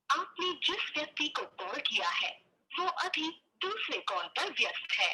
आपने जिस व्यक्ति को कॉल किया है वो अभी दूसरे कॉल पर व्यस्त है।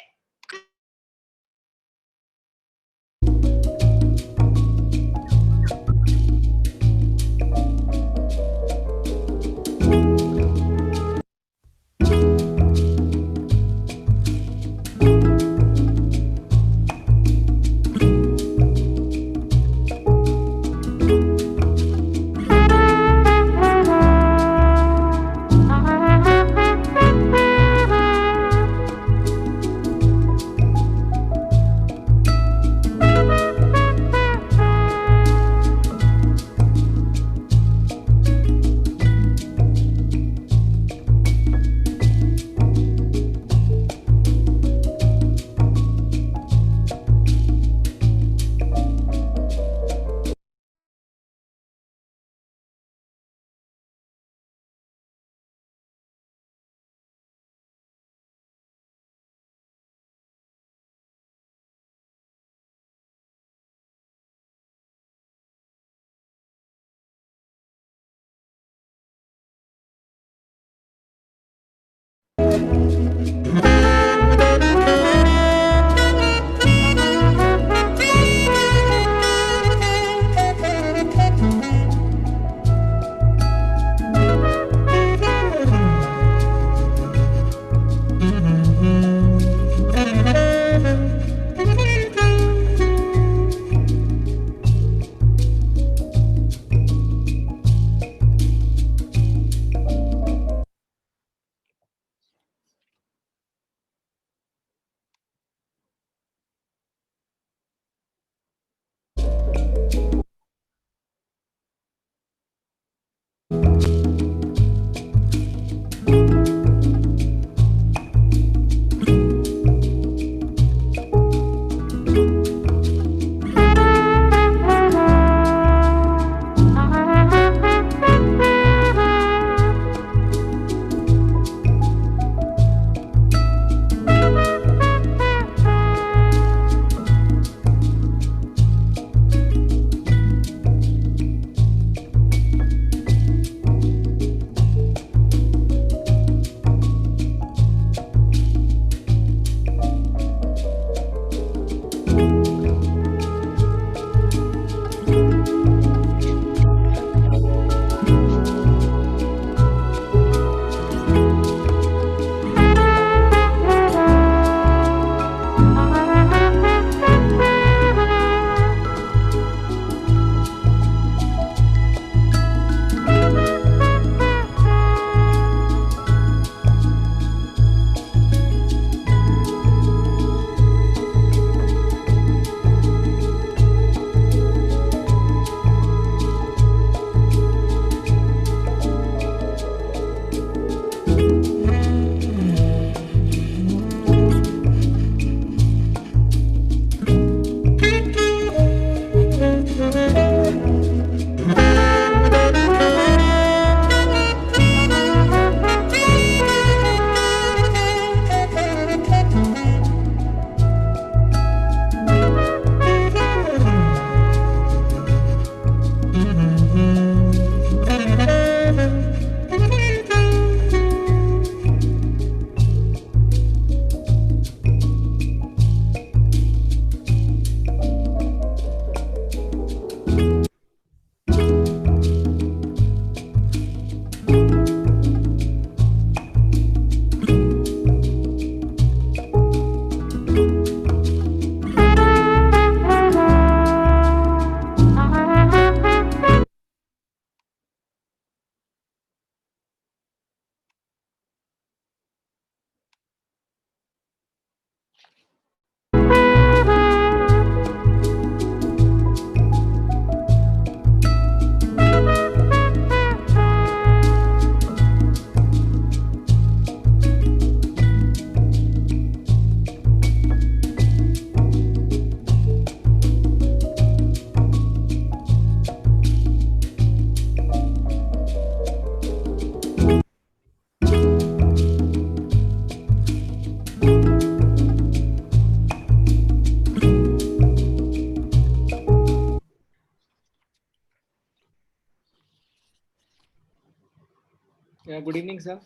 Yeah, good evening, sir.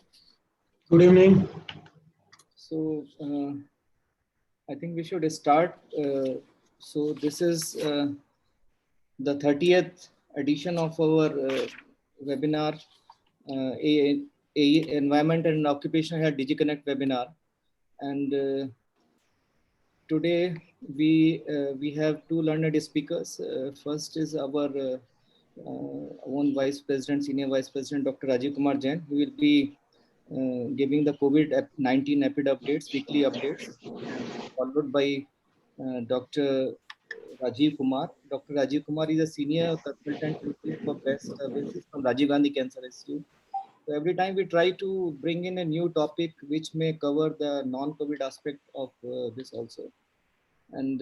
Good evening. So, I think we should start. So, this is the 30th edition of our webinar, Environment and Occupational Health DigiConnect webinar. And today we have two learned speakers. First is our own Vice President, Senior Vice President, Dr. Rajiv Kumar Jain, who will be giving the COVID-19 EPID updates, weekly updates, and followed by Dr. Rajiv Kumar. Dr. Rajiv Kumar is a senior consultant in field for breast services from Rajiv Gandhi Cancer Institute. So every time we try to bring in a new topic which may cover the non-COVID aspect of this also. And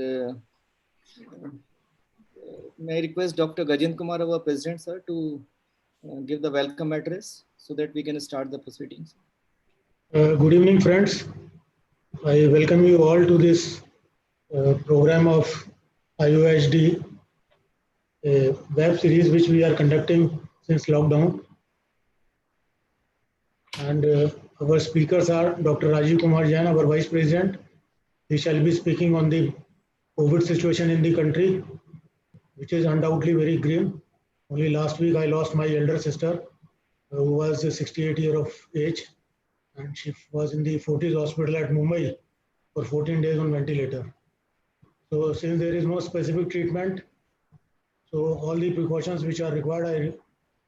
may I request Dr. Gajendra Kumar, our President, sir, to give the welcome address so that we can start the proceedings. Good evening, friends. I welcome you all to this program of IUHD, a web series which we are conducting since lockdown. And our speakers are Dr. Rajiv Kumar Jain, our Vice President. He shall be speaking on the COVID situation in the country, which is undoubtedly very grim. Only last week I lost my elder sister, who was 68 years of age, and she was in the Fortis hospital at Mumbai for 14 days on ventilator. So since there is no specific treatment, so all the precautions which are required,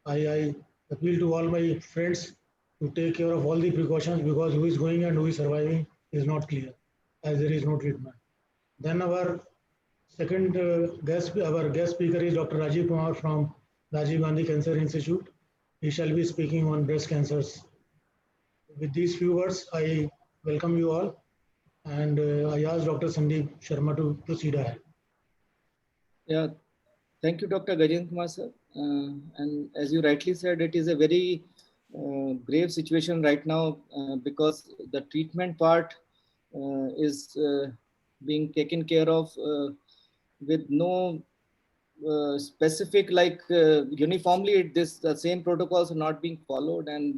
I appeal to all my friends to take care of all the precautions, because who is going and who is surviving is not clear, as there is no treatment. Then our second guest speaker is Dr. Rajiv Kumar from Rajiv Gandhi Cancer Institute. He shall be speaking on breast cancers. With these few words, I welcome you all, and I ask Dr. Sandeep Sharma to proceed ahead. Yeah, thank you, Dr. Gajendra Kumar, sir. And as you rightly said, it is a very grave situation right now because the treatment part is being taken care of with no specific, like uniformly the same protocols are not being followed, and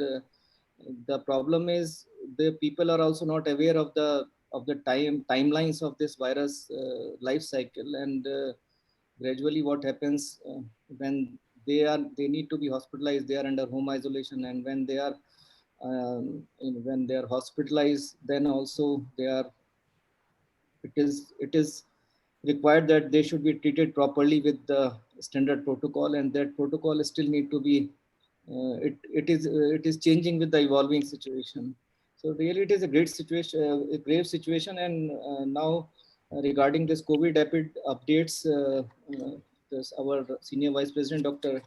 the problem is the people are also not aware of the timelines of this virus life cycle, and gradually what happens when they need to be hospitalized, they are under home isolation, and when they are when they are hospitalized, then also it is required that they should be treated properly with the standard protocol, and that protocol still need to be it is changing with the evolving situation. So really it is a great situation, a grave situation. And now regarding this COVID EPID updates, our senior vice president Dr.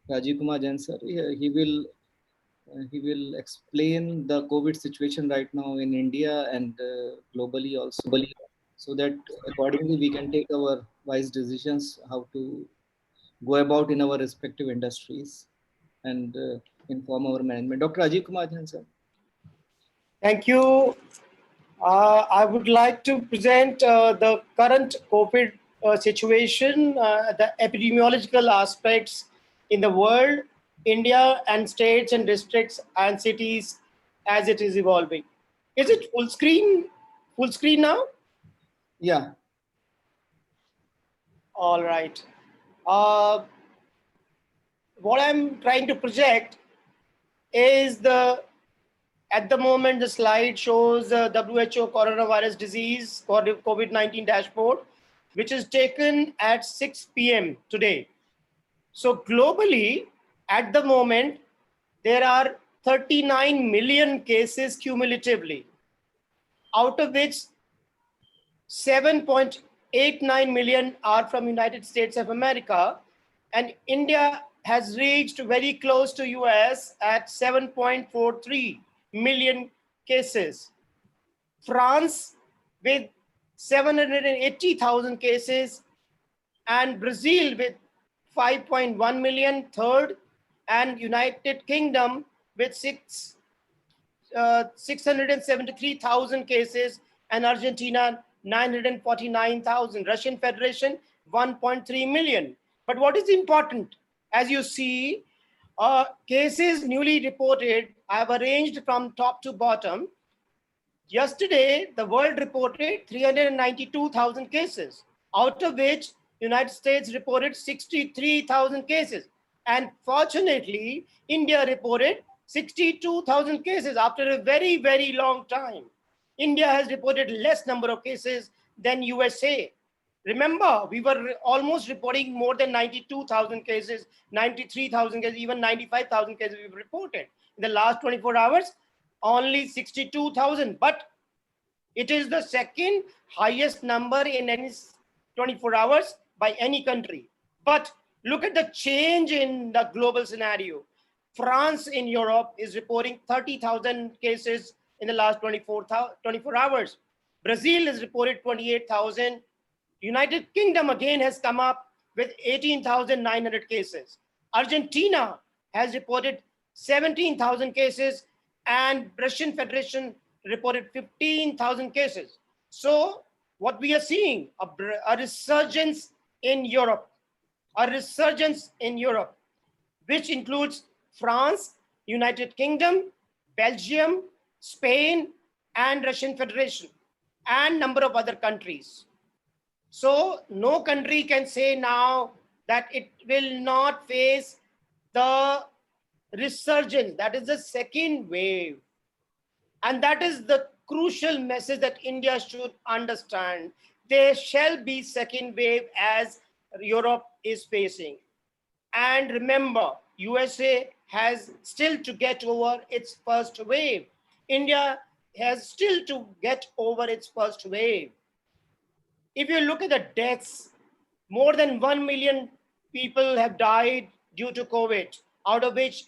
Rajiv Kumar Jain sir, he will explain the COVID situation right now in India and globally also, so that accordingly we can take our wise decisions how to go about in our respective industries and inform our management. Dr. Rajiv Kumar Jain, sir. Thank you. I would like to present the current COVID situation, the epidemiological aspects in the world, India, and states and districts and cities as it is evolving. Is it full screen? Full screen now? Yeah. All right. What I'm trying to project is at the moment, the slide shows WHO coronavirus disease COVID-19 dashboard, which is taken at 6 p.m. today. So globally, at the moment, there are 39 million cases cumulatively, out of which 7.89 million are from United States of America, and India has reached very close to US at 7.43 million cases. France with 780,000 cases, and Brazil with 5.1 million, third, and United Kingdom with 673,000 cases, and Argentina 949,000. Russian Federation 1.3 million. But what is important, as you see, cases newly reported, I have arranged from top to bottom. Yesterday, the world reported 392,000 cases, out of which United States reported 63,000 cases. And fortunately, India reported 62,000 cases after a very, very long time. India has reported less number of cases than USA. Remember, we were almost reporting more than 92,000 cases, 93,000 cases, even 95,000 cases we've reported. In the last 24 hours, only 62,000, but it is the second highest number in any 24 hours by any country. But look at the change in the global scenario. France in Europe is reporting 30,000 cases in the last 24 hours. Brazil has reported 28,000. United Kingdom again has come up with 18,900 cases. Argentina has reported 17,000 cases, and Russian Federation reported 15,000 cases. So what we are seeing, a resurgence in Europe, which includes France, United Kingdom, Belgium, Spain, and Russian Federation, and number of other countries. So no country can say now that it will not face the resurgence, that is the second wave. And that is the crucial message that India should understand. There shall be second wave as Europe is facing. And remember, USA has still to get over its first wave. India has still to get over its first wave. If you look at the deaths, more than 1 million people have died due to COVID, out of which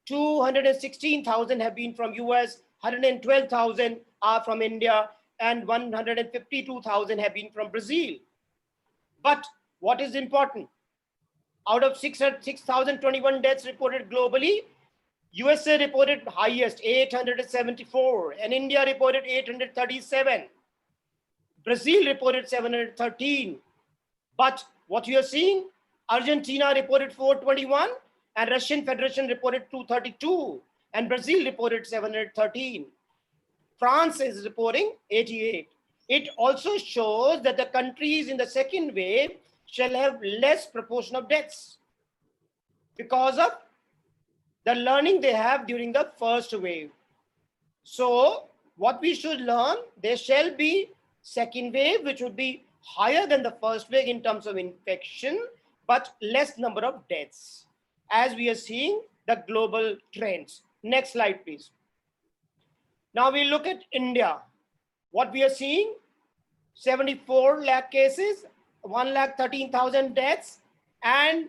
216,000 have been from US, 112,000 are from India, and 152,000 have been from Brazil. But what is important? Out of 6,021 deaths reported globally, USA reported highest, 874, and India reported 837. Brazil reported 713. But what you are seeing, Argentina reported 421, and Russian Federation reported 232, and Brazil reported 713. France is reporting 88. It also shows that the countries in the second wave shall have less proportion of deaths because of the learning they have during the first wave. So what we should learn, there shall be second wave, which would be higher than the first wave in terms of infection, but less number of deaths, as we are seeing the global trends. Next slide, please. Now we look at India. What we are seeing, 74 lakh cases, 1,13,000 deaths, and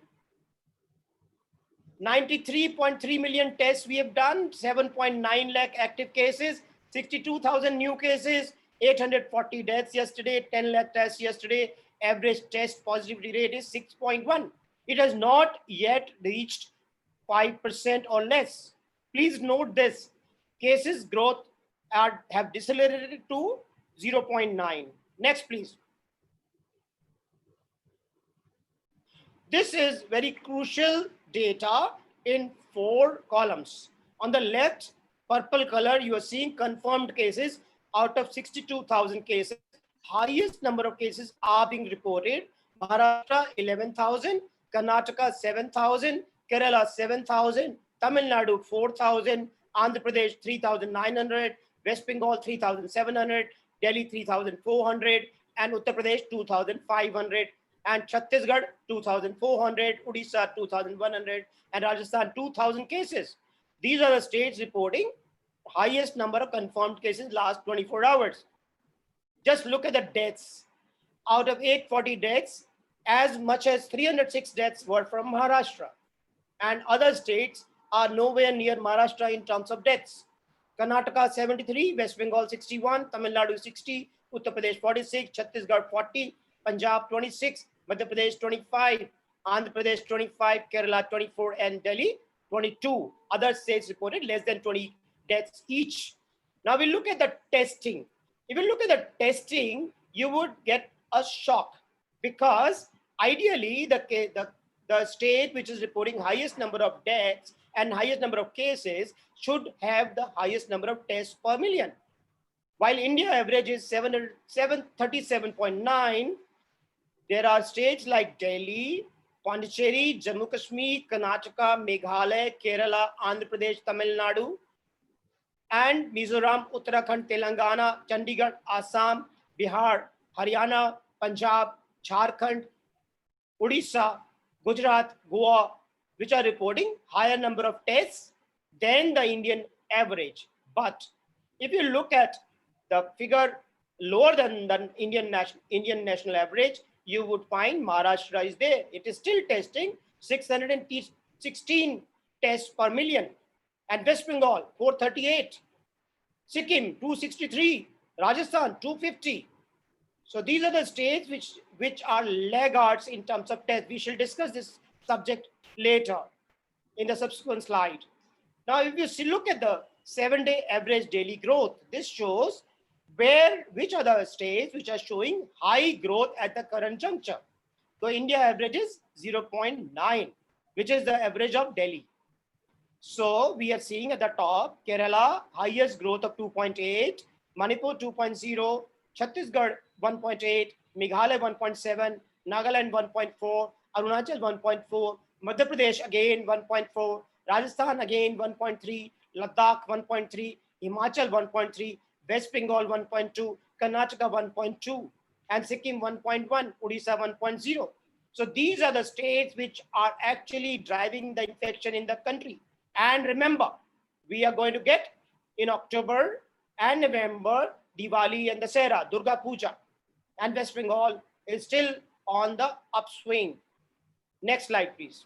93.3 million tests we have done, 7.9 lakh active cases, 62,000 new cases, 840 deaths yesterday, 10 lakh tests yesterday. Average test positivity rate is 6.1. It has not yet reached 5% or less. Please note this, cases growth have decelerated to 0.9. Next, please. This is very crucial data in 4 columns. On the left, purple color, you are seeing confirmed cases out of 62,000 cases. Highest number of cases are being reported. Maharashtra, 11,000. Karnataka 7,000, Kerala 7,000, Tamil Nadu 4,000, Andhra Pradesh 3,900, West Bengal 3,700, Delhi 3,400, and Uttar Pradesh 2,500, and Chhattisgarh 2,400, Odisha 2,100, and Rajasthan 2,000 cases. These are the states reporting highest number of confirmed cases last 24 hours. Just look at the deaths. Out of 840 deaths, as much as 306 deaths were from Maharashtra, and other states are nowhere near Maharashtra in terms of deaths. Karnataka 73, West Bengal 61, Tamil Nadu 60, Uttar Pradesh 46, Chhattisgarh 40, Punjab 26, Madhya Pradesh 25, Andhra Pradesh 25, Kerala 24, and Delhi 22. Other states reported less than 20 deaths each. Now we look at the testing. If you look at the testing, you would get a shock, because ideally the state which is reporting highest number of deaths and highest number of cases should have the highest number of tests per million. While India average is 737.9, there are states like Delhi, Pondicherry, Jammu Kashmir, Karnataka, Meghalaya, Kerala, Andhra Pradesh, Tamil Nadu, and Mizoram, Uttarakhand, Telangana, Chandigarh, Assam, Bihar, Haryana, Punjab, Jharkhand, Odisha, Gujarat, Goa, which are reporting higher number of tests than the Indian average. But if you look at the figure lower than the Indian national average, you would find Maharashtra is there. It is still testing 616 tests per million, and West Bengal 438, Sikkim 263, Rajasthan 250. So these are the states which are laggards in terms of tests. We shall discuss this subject later in the subsequent slide. Now, if you look at the 7-day average daily growth, this shows which are the states which are showing high growth at the current juncture. So India average is 0.9, which is the average of Delhi. So we are seeing at the top, Kerala, highest growth of 2.8, Manipur 2.0, Chhattisgarh 1.8, Meghalaya 1.7, Nagaland 1.4, Arunachal 1.4, Madhya Pradesh again 1.4, Rajasthan again 1.3, Ladakh 1.3, Himachal 1.3, West Bengal 1.2, Karnataka 1.2, and Sikkim 1.1, Odisha 1.0. So these are the states which are actually driving the infection in the country. And remember, we are going to get in October and November Diwali and Dussehra, Durga Puja, and West Bengal is still on the upswing. Next slide, please.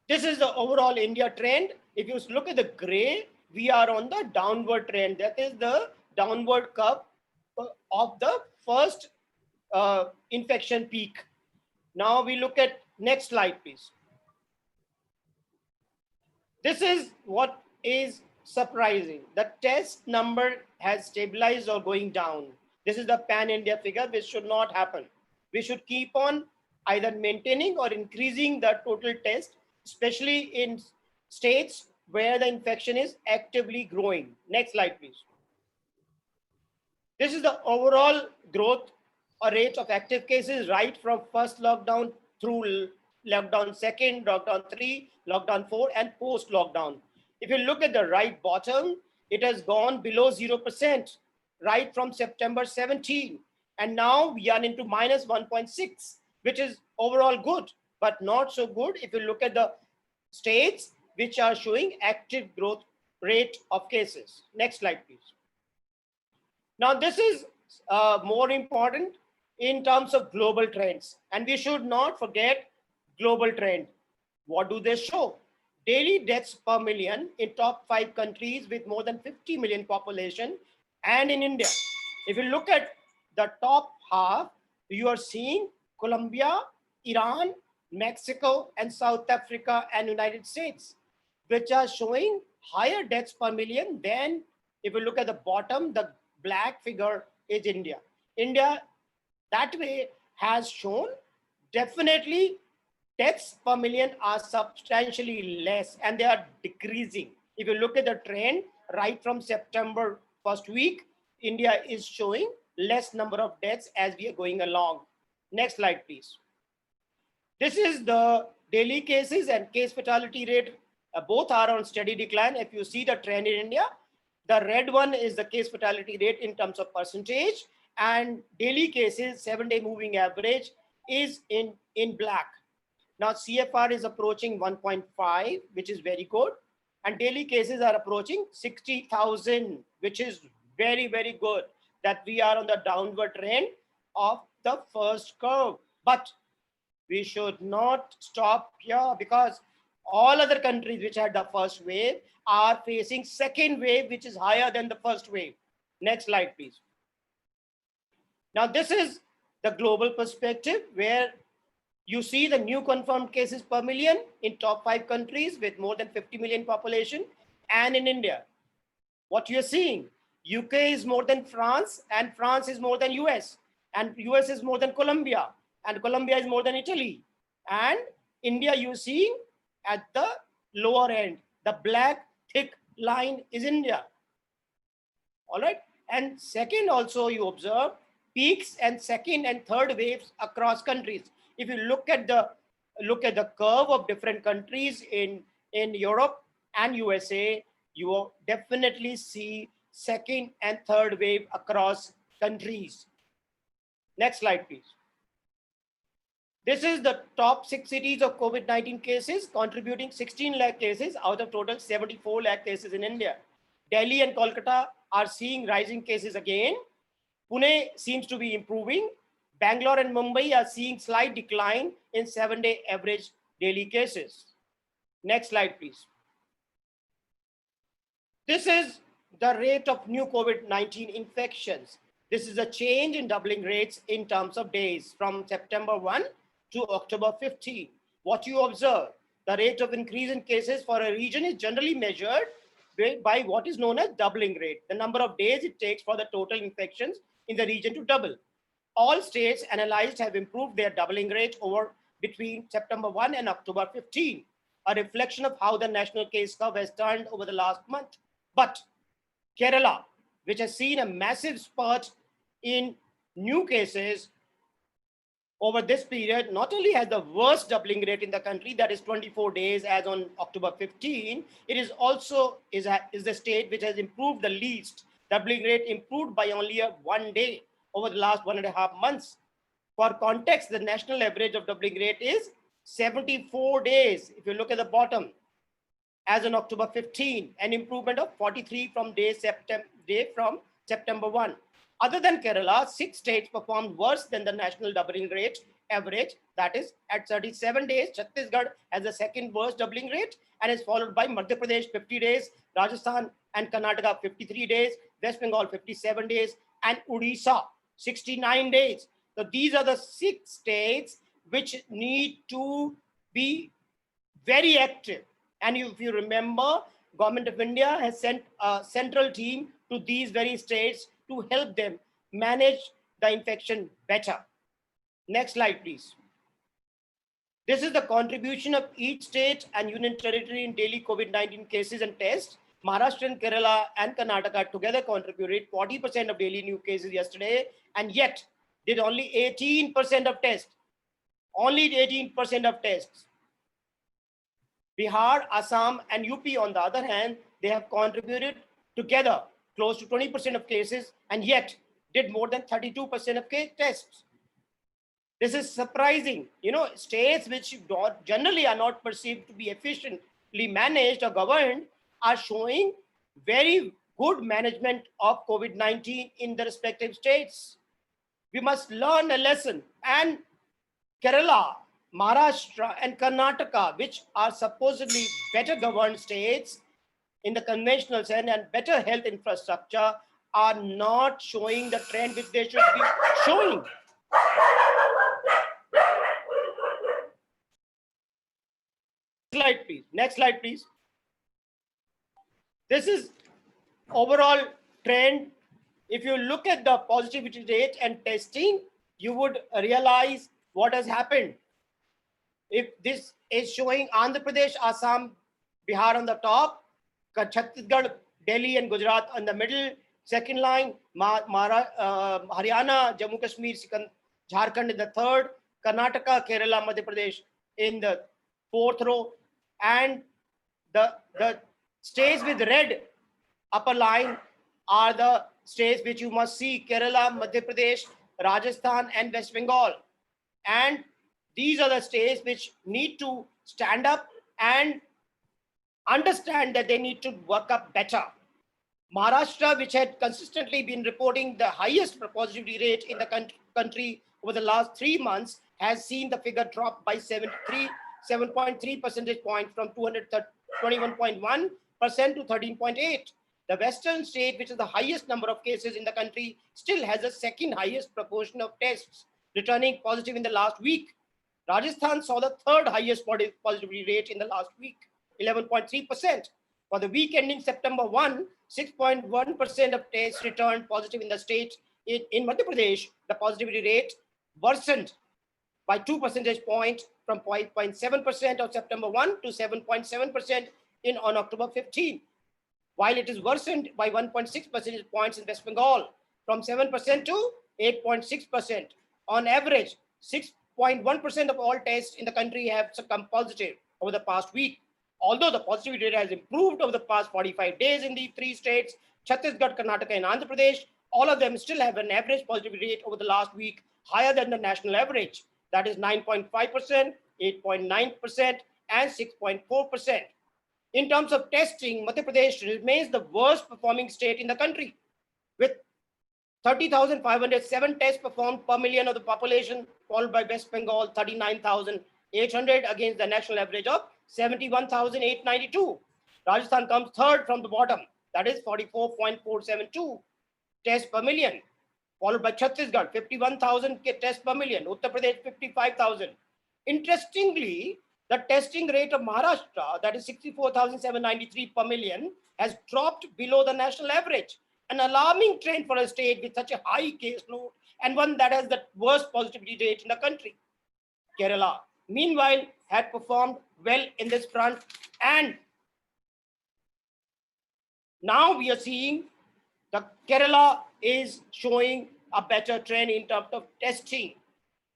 This is the overall India trend. If you look at the gray, we are on the downward trend. That is the downward curve of the first infection peak. Now we look at next slide, please. This is what is surprising. The test number has stabilized or going down. This is the pan-India figure, which should not happen. We should keep on either maintaining or increasing the total test, especially in states where the infection is actively growing. Next slide, please. This is the overall growth or rate of active cases right from first lockdown through lockdown 2nd, lockdown 3, lockdown 4, and post-lockdown. If you look at the right bottom, it has gone below 0% right from September 17. And now we are into minus 1.6, which is overall good, but not so good if you look at the states which are showing active growth rate of cases. Next slide, please. Now, this is more important in terms of global trends, and we should not forget global trend. What do they show? Daily deaths per million in top 5 countries with more than 50 million population, and in India. If you look at the top half, you are seeing Colombia, Iran, Mexico, and South Africa and United States, which are showing higher deaths per million than, if you look at the bottom, the black figure is India. India, that way, has shown definitely deaths per million are substantially less and they are decreasing. If you look at the trend right from September first week, India is showing less number of deaths as we are going along. Next slide, please. This is the daily cases and case fatality rate. Both are on steady decline. If you see the trend in India, the red one is the case fatality rate in terms of percentage, and daily cases 7-day moving average is in black. Now CFR is approaching 1.5, which is very good, and daily cases are approaching 60,000, which is very, very good, that we are on the downward trend of the first curve. But we should not stop here, because all other countries which had the first wave are facing second wave, which is higher than the first wave. Next slide, please. Now, this is the global perspective, where you see the new confirmed cases per million in top 5 countries with more than 50 million population, and in India. What you're seeing, UK is more than France, and France is more than US, and US is more than Colombia, and Colombia is more than Italy, and India you see at the lower end. The black thick line is India. All right. And second, also you observe peaks and second and third waves across countries. If you look at the curve of different countries in Europe and USA, you will definitely see second and third wave across countries. Next slide, please. This is the top 6 cities of COVID-19 cases, contributing 16 lakh cases out of total 74 lakh cases in India. Delhi and Kolkata are seeing rising cases again. Pune seems to be improving. Bangalore and Mumbai are seeing slight decline in 7-day average daily cases. Next slide, please. This is the rate of new COVID-19 infections. This is a change in doubling rates in terms of days from September 1 to October 15. What you observe, the rate of increase in cases for a region is generally measured by what is known as doubling rate, the number of days it takes for the total infections in the region to double. All states analyzed have improved their doubling rate over between September 1 and October 15, a reflection of how the national case curve has turned over the last month. But Kerala, which has seen a massive spurt in new cases over this period, not only has the worst doubling rate in the country, that is 24 days as on October 15, it is also is the state which has improved the least. Doubling rate improved by only 1 day over the last 1.5 months. For context, the national average of doubling rate is 74 days. If you look at the bottom, as on October 15, an improvement of 43 from September 1. Other than Kerala, 6 states performed worse than the national doubling rate average. That is, at 37 days, Chhattisgarh has the second worst doubling rate and is followed by Madhya Pradesh 50 days, Rajasthan and Karnataka 53 days, West Bengal 57 days, and Odisha 69 days. So these are the 6 states which need to be very active. And if you remember, Government of India has sent a central team to these very states to help them manage the infection better. Next slide, please. This is the contribution of each state and union territory in daily COVID-19 cases and tests. Maharashtra and Kerala and Karnataka together contributed 40% of daily new cases yesterday, and yet did only 18% of tests. Only 18% of tests. Bihar, Assam, and UP, on the other hand, they have contributed together close to 20% of cases and yet did more than 32% of case tests. This is surprising. You know, states which generally are not perceived to be efficiently managed or governed are showing very good management of COVID-19 in the respective states. We must learn a lesson. And Kerala, Maharashtra, and Karnataka, which are supposedly better governed states in the conventional sense and better health infrastructure, are not showing the trend which they should be showing. Slide, please. Next slide, please. This is overall trend. If you look at the positivity rate and testing, you would realize what has happened. If this is showing Andhra Pradesh, Assam, Bihar on the top, Chhattisgarh, Delhi and Gujarat on the middle, second line, Haryana, Jammu Kashmir, Jharkhand in the third, Karnataka, Kerala, Madhya Pradesh in the fourth row, and the states with red upper line are the states which you must see: Kerala, Madhya Pradesh, Rajasthan, and West Bengal. And these are the states which need to stand up and understand that they need to work up better. Maharashtra, which had consistently been reporting the highest positivity rate in the country over the last 3 months, has seen the figure drop by 7.3 percentage points from 21.1% to 13.8. The western state, which is the highest number of cases in the country, still has the second highest proportion of tests returning positive in the last week. Rajasthan saw the third highest positivity rate in the last week, 11.3%. For the week ending September 1, 6.1% of tests returned positive in the state. In Madhya Pradesh, the positivity rate worsened by 2 percentage points from 5.7% on September 1 to 7.7% on October 15, while it is worsened by 1.6 percentage points in West Bengal from 7% to 8.6%. On average, 6.1% of all tests in the country have come positive over the past week. Although the positivity rate has improved over the past 45 days in the three states, Chhattisgarh, Karnataka, and Andhra Pradesh, all of them still have an average positivity rate over the last week higher than the national average. That is 9.5%, 8.9%, and 6.4%. In terms of testing, Madhya Pradesh remains the worst performing state in the country, with 30,507 tests performed per million of the population, followed by West Bengal, 39,800 against the national average of 71,892. Rajasthan comes third from the bottom, that is 44.472 tests per million, followed by Chhattisgarh, 51,000 tests per million, Uttar Pradesh, 55,000. Interestingly, the testing rate of Maharashtra, that is 64,793 per million, has dropped below the national average, an alarming trend for a state with such a high caseload and one that has the worst positivity rate in the country. Kerala, meanwhile, had performed well in this front, and now we are seeing the Kerala is showing a better trend in terms of testing.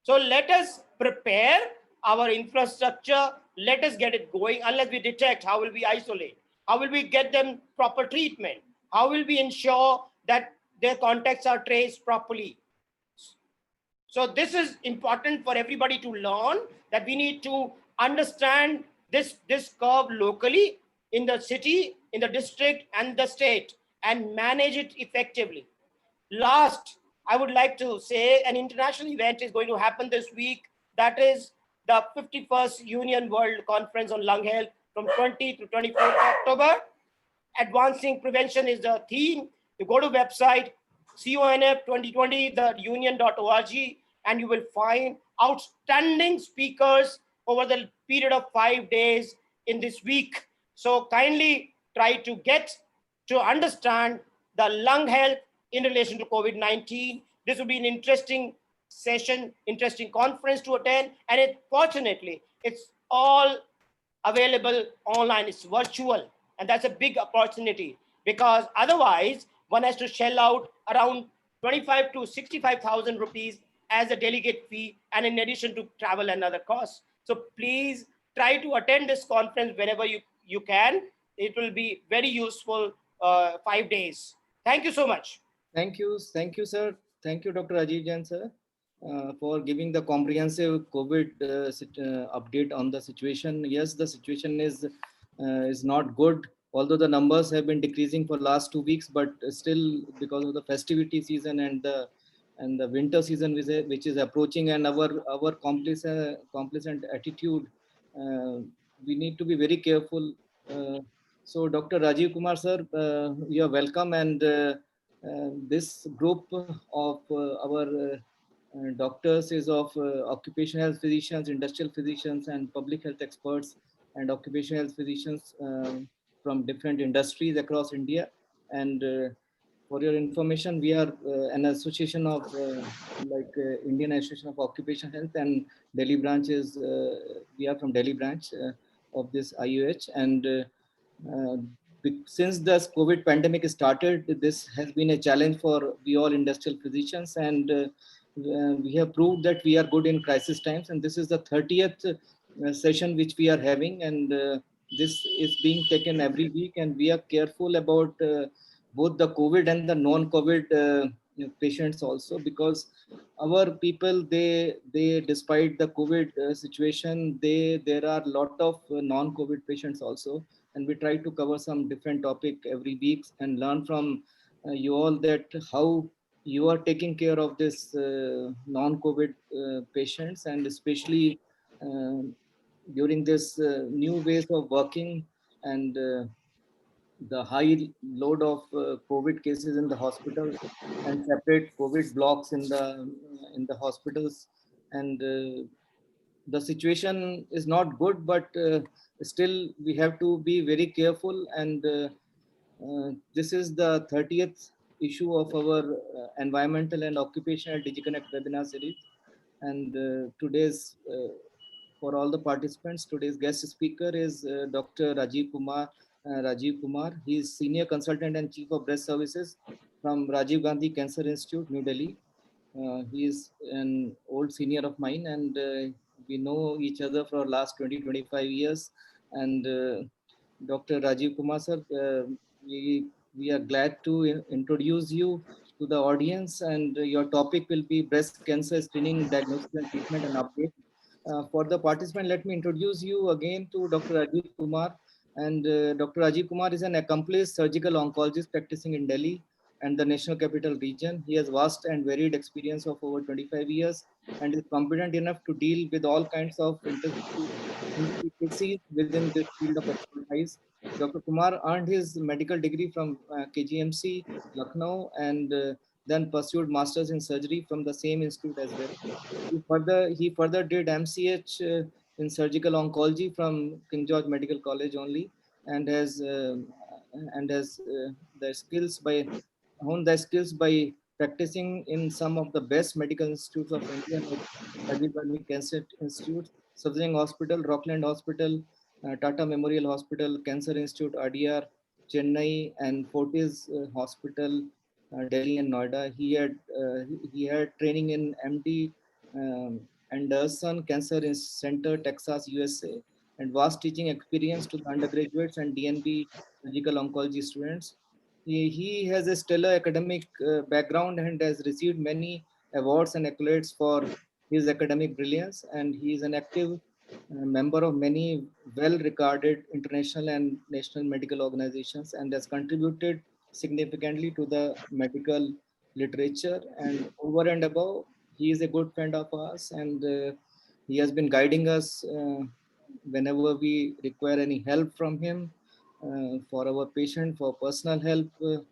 So let us prepare our infrastructure, let us get it going. Unless we detect, how will we isolate? How will we get them proper treatment? How will we ensure that their contacts are traced properly? So this is important for everybody to learn, that we need to understand this curve locally in the city, in the district, and the state, and manage it effectively. Last, I would like to say an international event is going to happen this week. That is the 51st Union World Conference on Lung Health from 20 to 24th October. Advancing prevention is the theme. You go to website CONF 2020, the union.org, and you will find outstanding speakers over the period of 5 days in this week. So kindly try to get to understand the lung health in relation to COVID-19. This will be an interesting session, interesting conference to attend. And fortunately, it's all available online, it's virtual. And that's a big opportunity, because otherwise one has to shell out around 25 to 65,000 rupees as a delegate fee, and in addition to travel and other costs. So please try to attend this conference whenever you can. It will be very useful 5 days. Thank you so much. Thank you, sir. Thank you, Dr. Rajiv Jain, sir, for giving the comprehensive COVID update on the situation. Yes, the situation is not good, although the numbers have been decreasing for last 2 weeks, but still, because of the festivity season and the winter season which is approaching, and our complacent attitude, we need to be very careful. So Dr. Rajiv Kumar sir, you are welcome, and this group of our doctors is of occupational health physicians, industrial physicians, and public health experts, and occupational health physicians from different industries across India. And for your information, we are an association of Indian Association of Occupational Health, and Delhi branch is, we are from Delhi branch of this IUH. And since the COVID pandemic started, this has been a challenge for we all industrial physicians, and we have proved that we are good in crisis times, and this is the 30th session which we are having, and this is being taken every week, and we are careful about both the COVID and the non-COVID patients also, because our people, they despite the COVID situation, there are a lot of non-COVID patients also, and we try to cover some different topic every week and learn from you all that how you are taking care of this non-COVID patients, and especially uh, during this new ways of working, and the high load of COVID cases in the hospitals, and separate COVID blocks in the hospitals, and the situation is not good, but still we have to be very careful, and this is the 30th issue of our environmental and occupational DigiConnect webinar series. And today's, for all the participants, today's guest speaker is Dr. Rajiv Kumar. Rajiv Kumar, he is Senior Consultant and Chief of Breast Services from Rajiv Gandhi Cancer Institute, New Delhi. He is an old senior of mine, and we know each other for last 20-25 years. And Dr. Rajiv Kumar sir, we are glad to introduce you to the audience, and your topic will be breast cancer screening, diagnosis and treatment and update. For the participant, let me introduce you again to Dr. Rajiv Kumar. And Dr. Rajiv Kumar is an accomplished surgical oncologist practicing in Delhi and the National Capital Region. He has vast and varied experience of over 25 years and is competent enough to deal with all kinds of intricacies within this field of expertise. Dr. Kumar earned his medical degree from KGMC, Lucknow, and then pursued masters in surgery from the same institute as well. He further did MCH in surgical oncology from King George Medical College only, and has the skills by honed the skills by practicing in some of the best medical institutes of India, like Rajiv Gandhi Cancer Institute, Safdarjung Hospital, Rockland Hospital, Tata Memorial Hospital, Cancer Institute, RDR, Chennai, and Fortis Hospital, Delhi and Noida. He had training in MD Anderson Cancer Center, Texas, USA, and vast teaching experience to the undergraduates and DNB surgical oncology students. He has a stellar academic background and has received many awards and accolades for his academic brilliance, and he is an active member of many well-regarded international and national medical organizations, and has contributed significantly to the medical literature. And over and above, he is a good friend of ours, and he has been guiding us whenever we require any help from him for our patient, for personal help.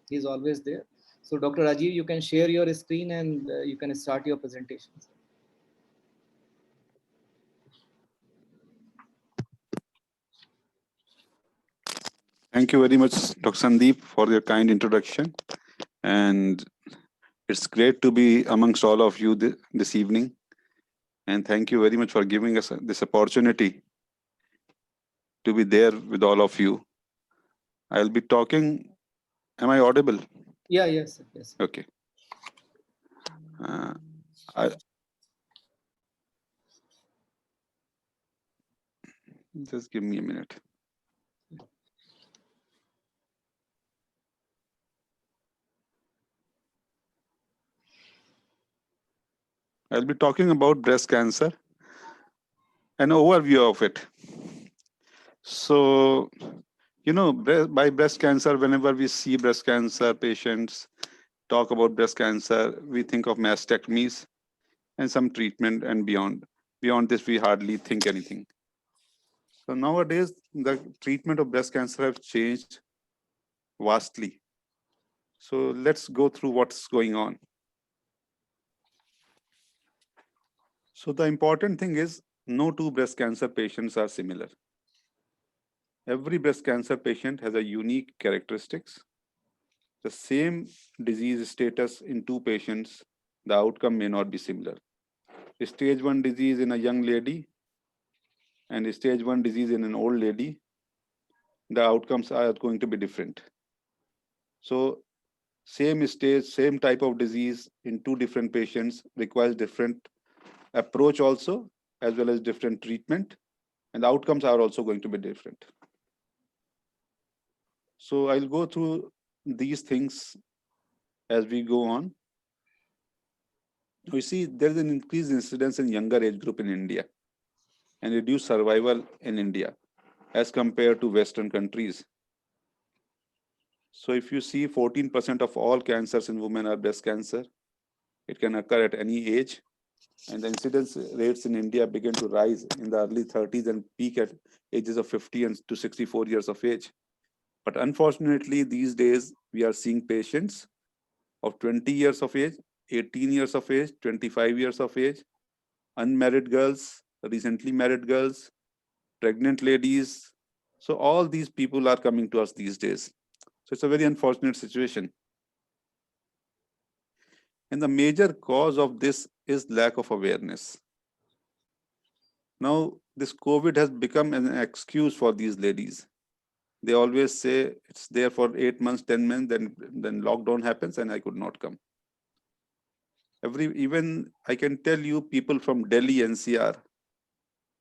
He's always there. So Dr. Rajiv, you can share your screen, and you can start your presentations. Thank you very much, Dr. Sandeep, for your kind introduction. And it's great to be amongst all of you this evening. And thank you very much for giving us this opportunity to be there with all of you. I'll be talking. Am I audible? Yeah, yes, yes. Okay. Just give me a minute. I'll be talking about breast cancer, an overview of it. So, by breast cancer, whenever we see breast cancer patients talk about breast cancer, we think of mastectomies and some treatment and beyond. Beyond this, we hardly think anything. So nowadays, the treatment of breast cancer have changed vastly. So let's go through what's going on. So the important thing is no two breast cancer patients are similar. Every breast cancer patient has a unique characteristics. The same disease status in two patients, the outcome may not be similar. Stage 1 disease in a young lady and stage 1 disease in an old lady, the outcomes are going to be different. So same stage, same type of disease in two different patients requires different approach also, as well as different treatment, and the outcomes are also going to be different. So I'll go through these things as we go on. We see there's an increased incidence in younger age group in India and reduced survival in India as compared to Western countries. So if you see 14% of all cancers in women are breast cancer, it can occur at any age. And the incidence rates in India begin to rise in the early 30s and peak at ages of 50 and to 64 years of age. But unfortunately, these days, we are seeing patients of 20 years of age, 18 years of age, 25 years of age, unmarried girls, recently married girls, pregnant ladies. So all these people are coming to us these days. So it's a very unfortunate situation. And the major cause of this is lack of awareness. Now, this COVID has become an excuse for these ladies. They always say it's there for 8 months, 10 months, then lockdown happens and I could not come. Even I can tell you people from Delhi NCR,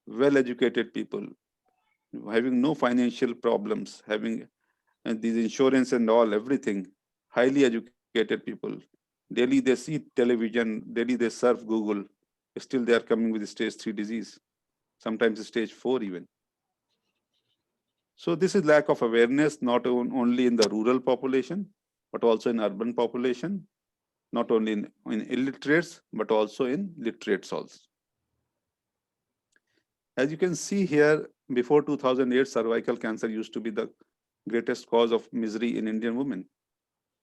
well-educated people, having no financial problems, having these insurance and all, everything, highly educated people. Daily they see television, daily they surf Google, still they are coming with stage 3 disease, sometimes stage 4 even. So this is lack of awareness, not only in the rural population, but also in urban population, not only in illiterates, but also in literates also. As you can see here, before 2008, cervical cancer used to be the greatest cause of misery in Indian women.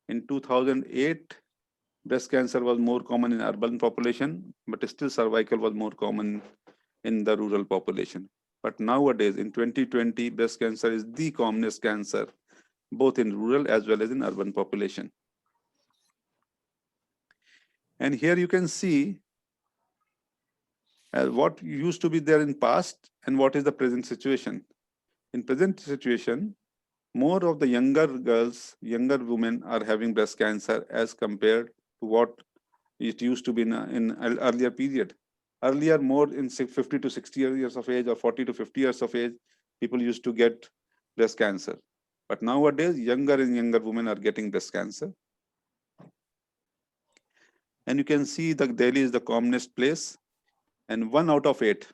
In 2008, breast cancer was more common in urban population, but still cervical was more common in the rural population. But nowadays, in 2020, breast cancer is the commonest cancer, both in rural as well as in urban population. And here you can see what used to be there in past and what is the present situation. In present situation, more of the younger girls, younger women are having breast cancer as compared to what it used to be in an earlier period. Earlier, more in 50 to 60 years of age or 40 to 50 years of age, people used to get breast cancer. But nowadays, younger and younger women are getting breast cancer. And you can see that Delhi is the commonest place. And 1 out of 8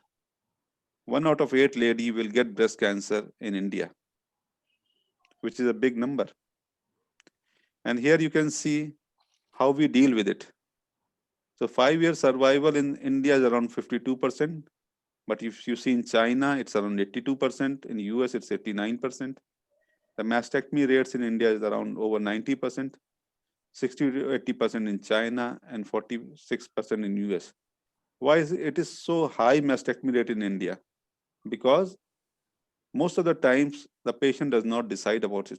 lady will get breast cancer in India, which is a big number. And here you can see how we deal with it. So 5-year survival in India is around 52%. But if you see in China, it's around 82%. In US, it's 89%. The mastectomy rates in India is around over 90%, 60 to 80% in China, and 46% in US. Why is it so high mastectomy rate in India? Because most of the times the patient does not decide about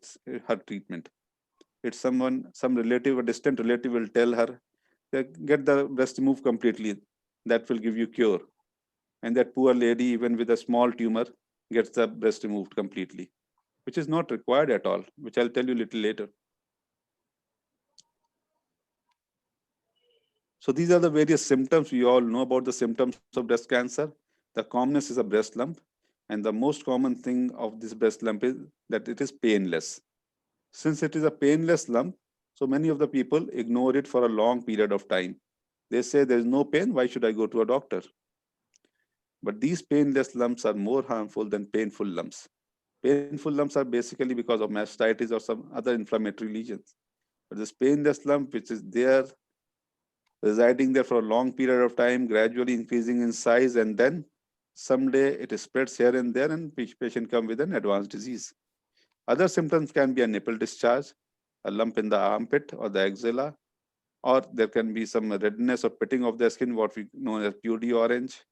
her treatment. It's some relative, a distant relative will tell her, get the breast removed completely. That will give you cure. And that poor lady, even with a small tumor, gets the breast removed completely, which is not required at all, which I'll tell you a little later. So these are the various symptoms. We all know about the symptoms of breast cancer. The commonest is a breast lump. And the most common thing of this breast lump is that it is painless. Since it is a painless lump, so many of the people ignore it for a long period of time. They say there is no pain, why should I go to a doctor? But these painless lumps are more harmful than painful lumps. Painful lumps are basically because of mastitis or some other inflammatory lesions. But this painless lump, which is there, residing there for a long period of time, gradually increasing in size, and then someday it spreads here and there, and patient comes with an advanced disease. Other symptoms can be a nipple discharge, a lump in the armpit or the axilla, or there can be some redness or pitting of the skin, what we know as PUD orange,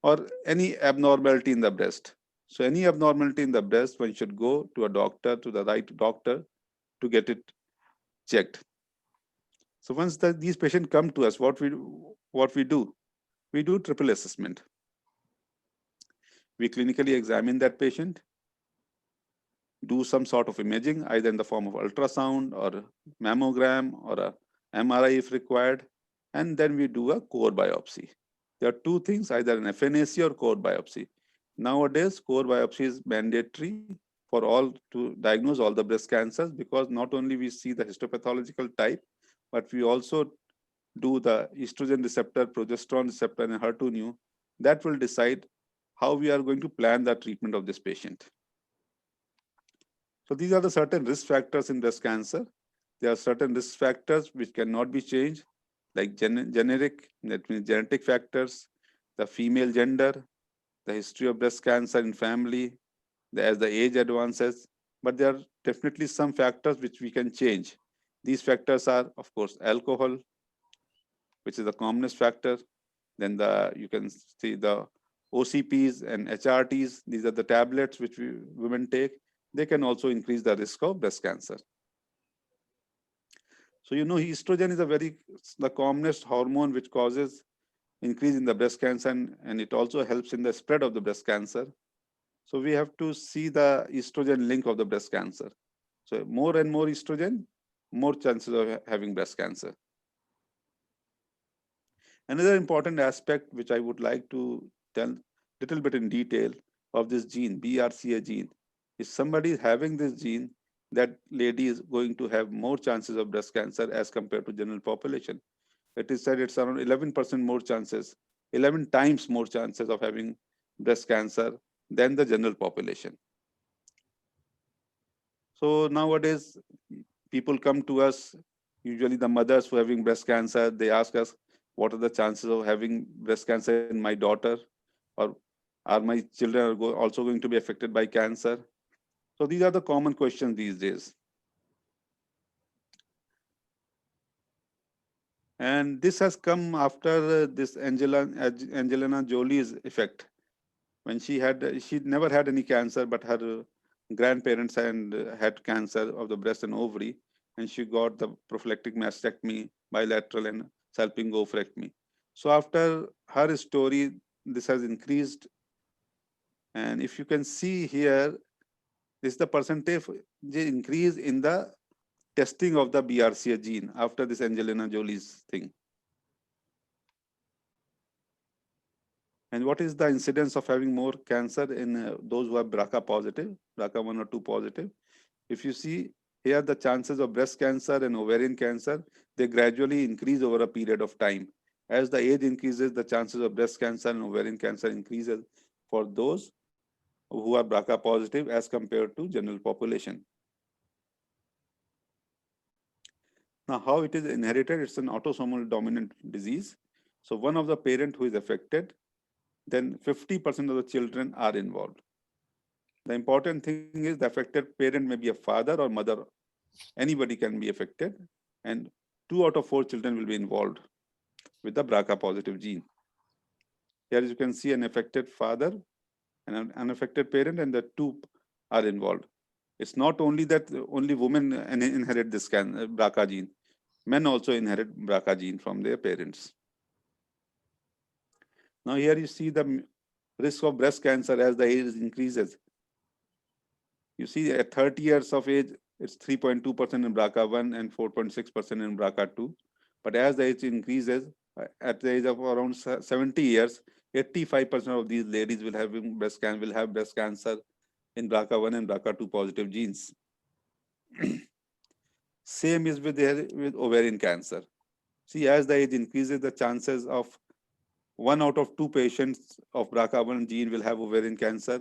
or any abnormality in the breast. So any abnormality in the breast, one should go to a doctor, to the right doctor, to get it checked. So once these patients come to us, what we do? We do triple assessment. We clinically examine that patient, do some sort of imaging, either in the form of ultrasound or mammogram or a MRI if required, and then we do a core biopsy. There are two things, either an FNAC or core biopsy. Nowadays, core biopsy is mandatory for all to diagnose all the breast cancers, because not only we see the histopathological type, but we also do the estrogen receptor, progesterone receptor, and HER2/neu. That will decide how we are going to plan the treatment of this patient. So these are the certain risk factors in breast cancer. There are certain risk factors which cannot be changed, like generic, that means genetic factors, the female gender, the history of breast cancer in family, as the age advances. But there are definitely some factors which we can change. These factors are, of course, alcohol, which is the commonest factor. Then you can see the OCPs and HRTs. These are the tablets which women take. They can also increase the risk of breast cancer. So estrogen is the commonest hormone which causes increase in the breast cancer, and it also helps in the spread of the breast cancer. So we have to see the estrogen link of the breast cancer. So more and more estrogen, more chances of having breast cancer. Another important aspect which I would like to tell little bit in detail of this gene, BRCA gene. If somebody is having this gene, that lady is going to have more chances of breast cancer as compared to general population. It is said it's around 11% more chances, 11 times more chances of having breast cancer than the general population. So nowadays, people come to us, usually the mothers who are having breast cancer, they ask us, what are the chances of having breast cancer in my daughter? Or are my children also going to be affected by cancer? So these are the common questions these days. And this has come after this Angelina Jolie's effect. When she never had any cancer, but her grandparents had cancer of the breast and ovary, and she got the prophylactic mastectomy, bilateral and salpingo-oophorectomy. So after her story, this has increased. And if you can see here, this is the percentage increase in the testing of the BRCA gene after this Angelina Jolie's thing. And what is the incidence of having more cancer in those who are BRCA positive, BRCA1 or 2 positive? If you see here, the chances of breast cancer and ovarian cancer, they gradually increase over a period of time. As the age increases, the chances of breast cancer and ovarian cancer increases for those who are BRCA positive as compared to general population. Now, how it is inherited? It's an autosomal dominant disease. So one of the parent who is affected, then 50% of the children are involved. The important thing is the affected parent may be a father or mother. Anybody can be affected, and 2 out of 4 children will be involved with the BRCA positive gene. Here you can see an affected father and an unaffected parent, and the 2 are involved. It's not only that only women inherit this BRCA gene. Men also inherit BRCA gene from their parents. Now here you see the risk of breast cancer as the age increases. You see at 30 years of age, it's 3.2% in BRCA1 and 4.6% in BRCA2. But as the age increases, at the age of around 70 years, 85% of these ladies will have breast cancer in BRCA1 and BRCA2 positive genes. Same is with ovarian cancer. See, as the age increases, the chances of 1 out of 2 patients of BRCA1 gene will have ovarian cancer,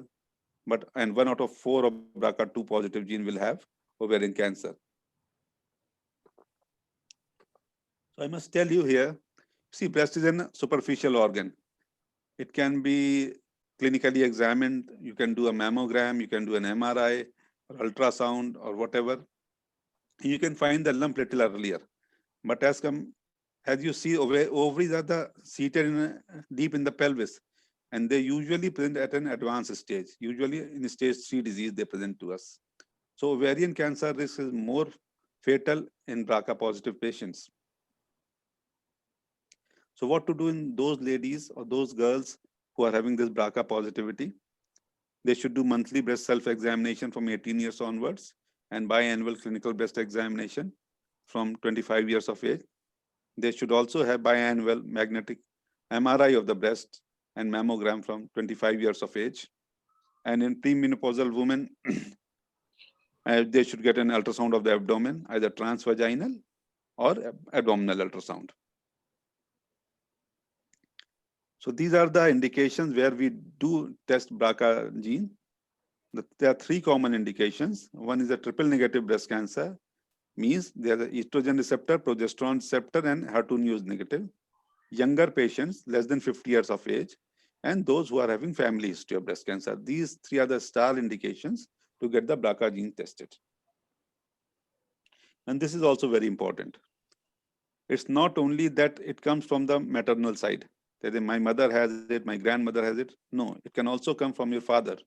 and 1 out of 4 of BRCA2 positive gene will have ovarian cancer. So I must tell you here, see, breast is a superficial organ. It can be clinically examined. You can do a mammogram, you can do an MRI, or ultrasound, or whatever. You can find the lump little earlier. But as you see, ovaries are seated deep in the pelvis, and they usually present at an advanced stage. Usually in stage 3 disease, they present to us. So ovarian cancer risk is more fatal in BRCA positive patients. So what to do in those ladies or those girls who are having this BRCA positivity? They should do monthly breast self-examination from 18 years onwards and biannual clinical breast examination from 25 years of age. They should also have biannual magnetic MRI of the breast and mammogram from 25 years of age. And in premenopausal women, they should get an ultrasound of the abdomen, either transvaginal or abdominal ultrasound. So these are the indications where we do test BRCA gene. There are three common indications. One is a triple negative breast cancer, means there are estrogen receptor, progesterone receptor, and HER2 news negative. Younger patients, less than 50 years of age, and those who are having family history of breast cancer. These three are the star indications to get the BRCA gene tested. And this is also very important. It's not only that it comes from the maternal side, that my mother has it, my grandmother has it. No, it can also come from your father.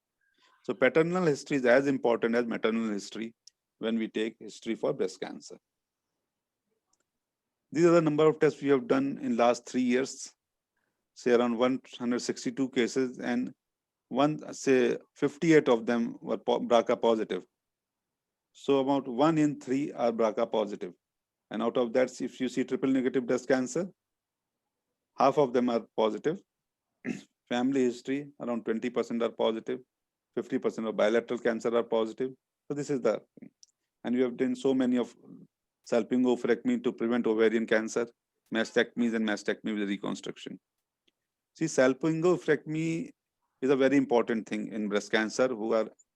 So paternal history is as important as maternal history when we take history for breast cancer. These are the number of tests we have done in last 3 years, say around 162 cases, and 58 of them were BRCA positive. So about 1 in 3 are BRCA positive. And out of that, if you see triple negative breast cancer, half of them are positive. Family history, around 20% are positive. 50% of bilateral cancer are positive. So this is the, and we have done so many of salpingo-oophorectomy to prevent ovarian cancer, mastectomies and mastectomy with reconstruction. See, salpingo-oophorectomy is a very important thing in breast cancer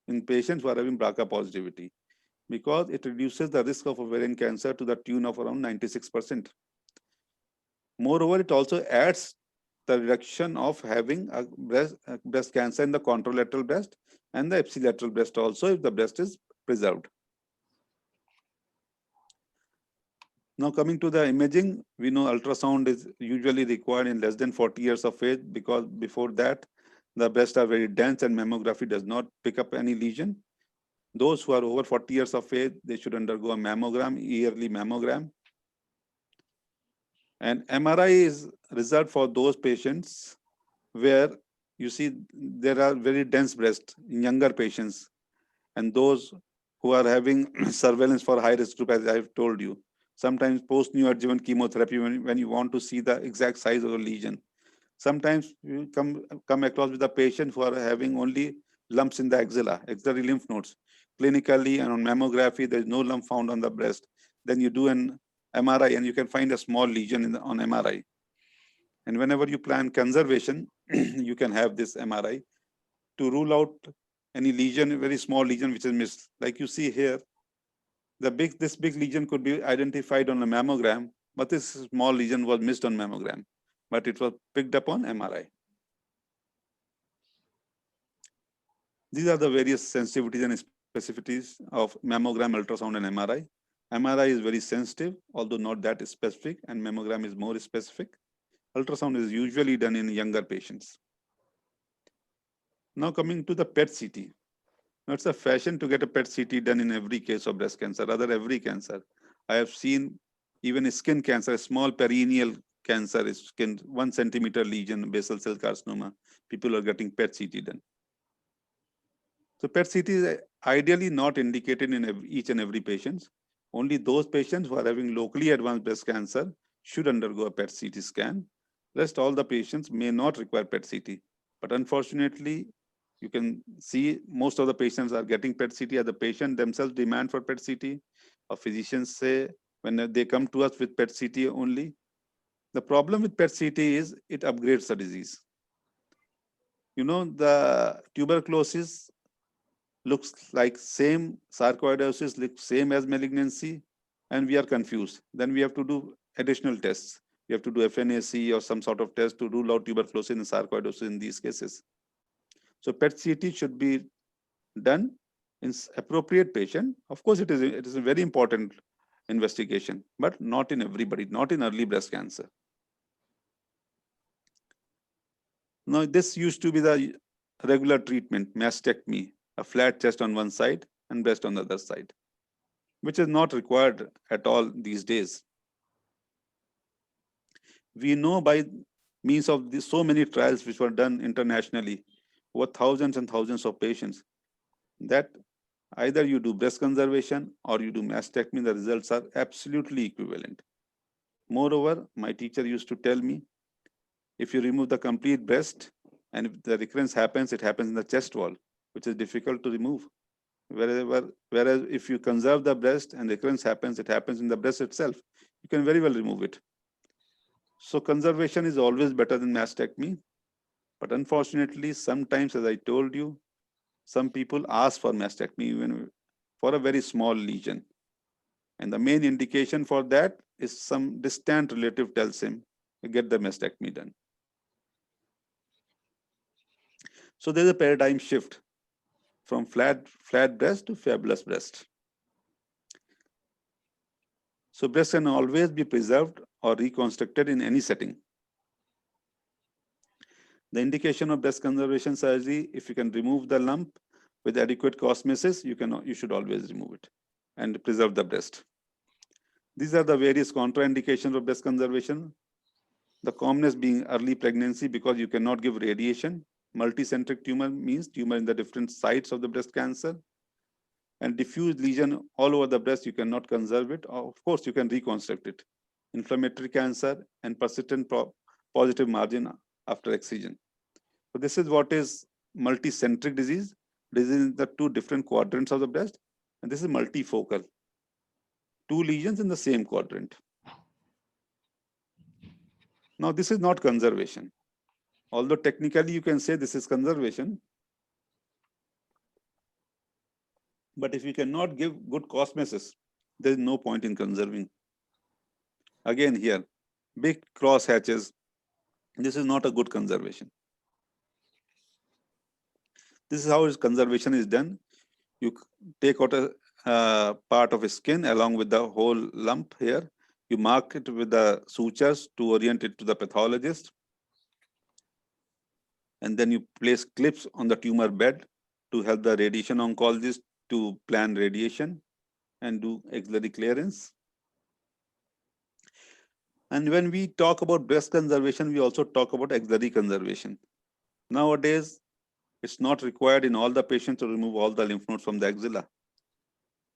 in patients who are having BRCA positivity, because it reduces the risk of ovarian cancer to the tune of around 96%. Moreover, it also adds the reduction of having a breast cancer in the contralateral breast and the ipsilateral breast also, if the breast is preserved. Now coming to the imaging, we know ultrasound is usually required in less than 40 years of age, because before that, the breasts are very dense and mammography does not pick up any lesion. Those who are over 40 years of age, they should undergo a mammogram, yearly mammogram. And MRI is reserved for those patients where you see there are very dense breasts in younger patients, and those who are having surveillance for high risk group, as I've told you. Sometimes post-neoadjuvant chemotherapy, when you want to see the exact size of the lesion. Sometimes you come across with a patient who are having only lumps in the axillary lymph nodes. Clinically and on mammography, there is no lump found on the breast. Then you do an MRI and you can find a small lesion on MRI. And whenever you plan conservation, you can have this MRI to rule out any lesion, a very small lesion which is missed. Like you see here, this big lesion could be identified on a mammogram, but this small lesion was missed on mammogram, but it was picked up on MRI. These are the various sensitivities and specificities of mammogram, ultrasound, and MRI. MRI is very sensitive, although not that specific, and mammogram is more specific. Ultrasound is usually done in younger patients. Now coming to the PET-CT. Now it's a fashion to get a PET-CT done in every case of breast cancer, rather every cancer. I have seen even skin cancer, a small perineal cancer, skin 1 centimeter lesion, basal cell carcinoma. People are getting PET-CT done. So PET-CT is ideally not indicated in each and every patient. Only those patients who are having locally advanced breast cancer should undergo a PET-CT scan. Rest all the patients may not require PET-CT. But unfortunately, you can see most of the patients are getting PET-CT as the patient themselves demand for PET-CT. Or physicians say when they come to us with PET-CT only. The problem with PET-CT is it upgrades the disease. You know, the tuberculosis looks like same, sarcoidosis looks same as malignancy, and we are confused. Then we have to do additional tests. We have to do FNAC or some sort of test to rule out tuberculosis and sarcoidosis in these cases. So PET-CT should be done in appropriate patient. Of course, it is a very important investigation, but not in everybody, not in early breast cancer. Now, this used to be the regular treatment, mastectomy, a flat chest on one side and breast on the other side, which is not required at all these days. We know by means of so many trials which were done internationally, over thousands and thousands of patients, that either you do breast conservation or you do mastectomy, the results are absolutely equivalent. Moreover, my teacher used to tell me, if you remove the complete breast and if the recurrence happens, it happens in the chest wall, which is difficult to remove. Whereas if you conserve the breast and recurrence happens, it happens in the breast itself. You can very well remove it. So conservation is always better than mastectomy. But unfortunately, sometimes, as I told you, some people ask for mastectomy even for a very small lesion. And the main indication for that is some distant relative tells him, get the mastectomy done. So there's a paradigm shift from flat breast to fabulous breast. So breast can always be preserved or reconstructed in any setting. The indication of breast conservation surgery, if you can remove the lump with adequate cosmesis, you should always remove it and preserve the breast. These are the various contraindications of breast conservation. The commonest being early pregnancy, because you cannot give radiation. Multicentric tumor means tumor in the different sites of the breast cancer. And diffuse lesion all over the breast, you cannot conserve it. Of course, you can reconstruct it. Inflammatory cancer and persistent positive margin after excision. So this is what is multicentric disease. This is the two different quadrants of the breast. And this is multifocal. Two lesions in the same quadrant. Now, this is not conservation. Although technically you can say this is conservation, but if you cannot give good cosmesis, there is no point in conserving. Again here, big cross hatches, this is not a good conservation. This is how conservation is done. You take out a part of a skin along with the whole lump here. You mark it with the sutures to orient it to the pathologist. And then you place clips on the tumor bed to help the radiation oncologist to plan radiation and do axillary clearance. And when we talk about breast conservation, we also talk about axillary conservation. Nowadays, it's not required in all the patients to remove all the lymph nodes from the axilla,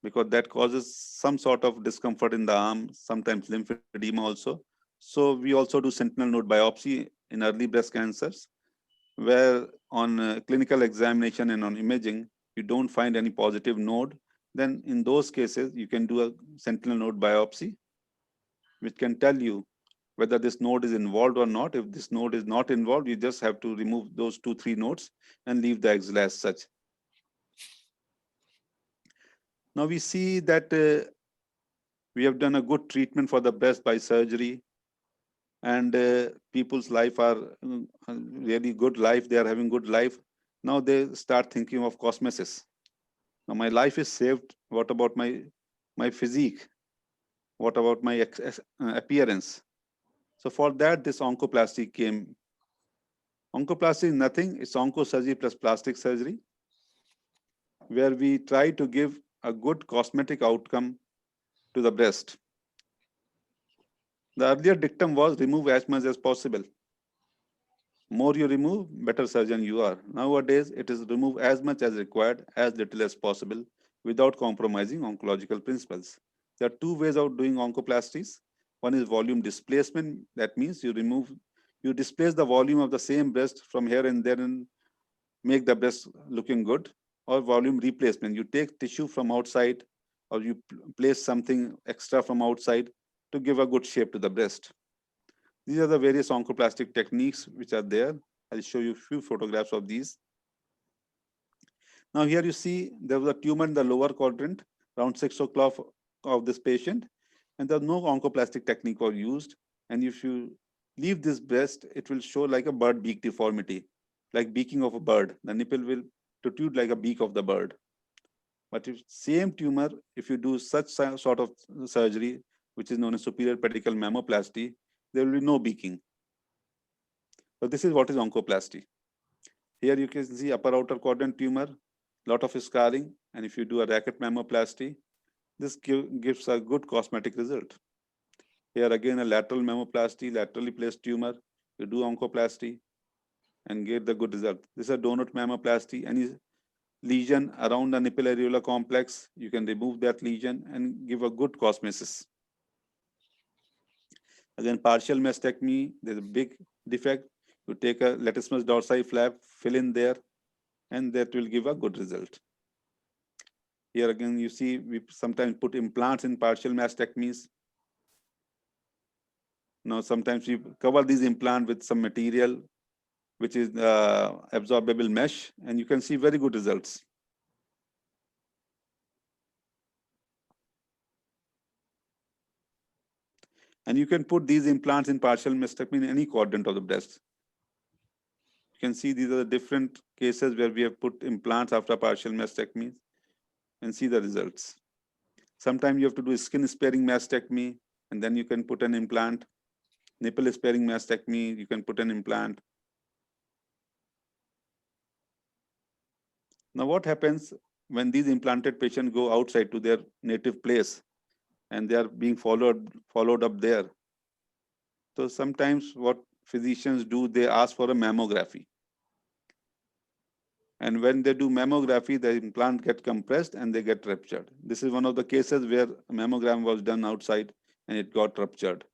because that causes some sort of discomfort in the arm, sometimes lymphedema also. So we also do sentinel node biopsy in early breast cancers, where on clinical examination and on imaging, you don't find any positive node. Then in those cases, you can do a sentinel node biopsy, which can tell you whether this node is involved or not. If this node is not involved, you just have to remove those 2-3 nodes and leave the axilla as such. Now we see that we have done a good treatment for the breast by surgery, and people's life are really good life. They are having good life. Now they start thinking of cosmesis. Now my life is saved. What about my physique? What about my appearance? So for that, this oncoplasty came. Oncoplasty is nothing. It's oncosurgery plus plastic surgery, where we try to give a good cosmetic outcome to the breast. The earlier dictum was remove as much as possible. More you remove, better surgeon you are. Nowadays, it is remove as much as required, as little as possible, without compromising oncological principles. There are two ways of doing oncoplasties. One is volume displacement. That means you displace the volume of the same breast from here and there and make the breast looking good. Or volume replacement. You take tissue from outside, or you place something extra from outside to give a good shape to the breast. These are the various oncoplastic techniques which are there. I'll show you a few photographs of these. Now here you see there was a tumor in the lower quadrant, around 6 o'clock of this patient, and there's no oncoplastic technique was used. And if you leave this breast, it will show like a bird beak deformity, like beaking of a bird. The nipple will protrude like a beak of the bird. But if same tumor, if you do such sort of surgery, which is known as superior pedicle mammoplasty, there will be no beaking. So this is what is oncoplasty. Here you can see upper outer quadrant tumor, lot of scarring, and if you do a racket mammoplasty, this gives a good cosmetic result. Here again a lateral mammoplasty, laterally placed tumor, you do oncoplasty. and get the good result. This is a donut mammoplasty. Any lesion around the nipple areola complex, you can remove that lesion and give a good cosmesis. Again, partial mastectomy, there's a big defect. You take a latissimus dorsi flap, fill in there, and that will give a good result. Here again, you see, we sometimes put implants in partial mastectomies. Now, sometimes we cover these implants with some material, which is absorbable mesh, and you can see very good results. And you can put these implants in partial mastectomy in any quadrant of the breast. You can see these are the different cases where we have put implants after partial mastectomy and see the results. Sometimes you have to do skin sparing mastectomy, and then you can put an implant. Nipple sparing mastectomy, you can put an implant. Now, what happens when these implanted patients go outside to their native place and they are being followed up there? So sometimes what physicians do, they ask for a mammography. And when they do mammography, the implant get compressed and they get ruptured. This is one of the cases where a mammogram was done outside and it got ruptured.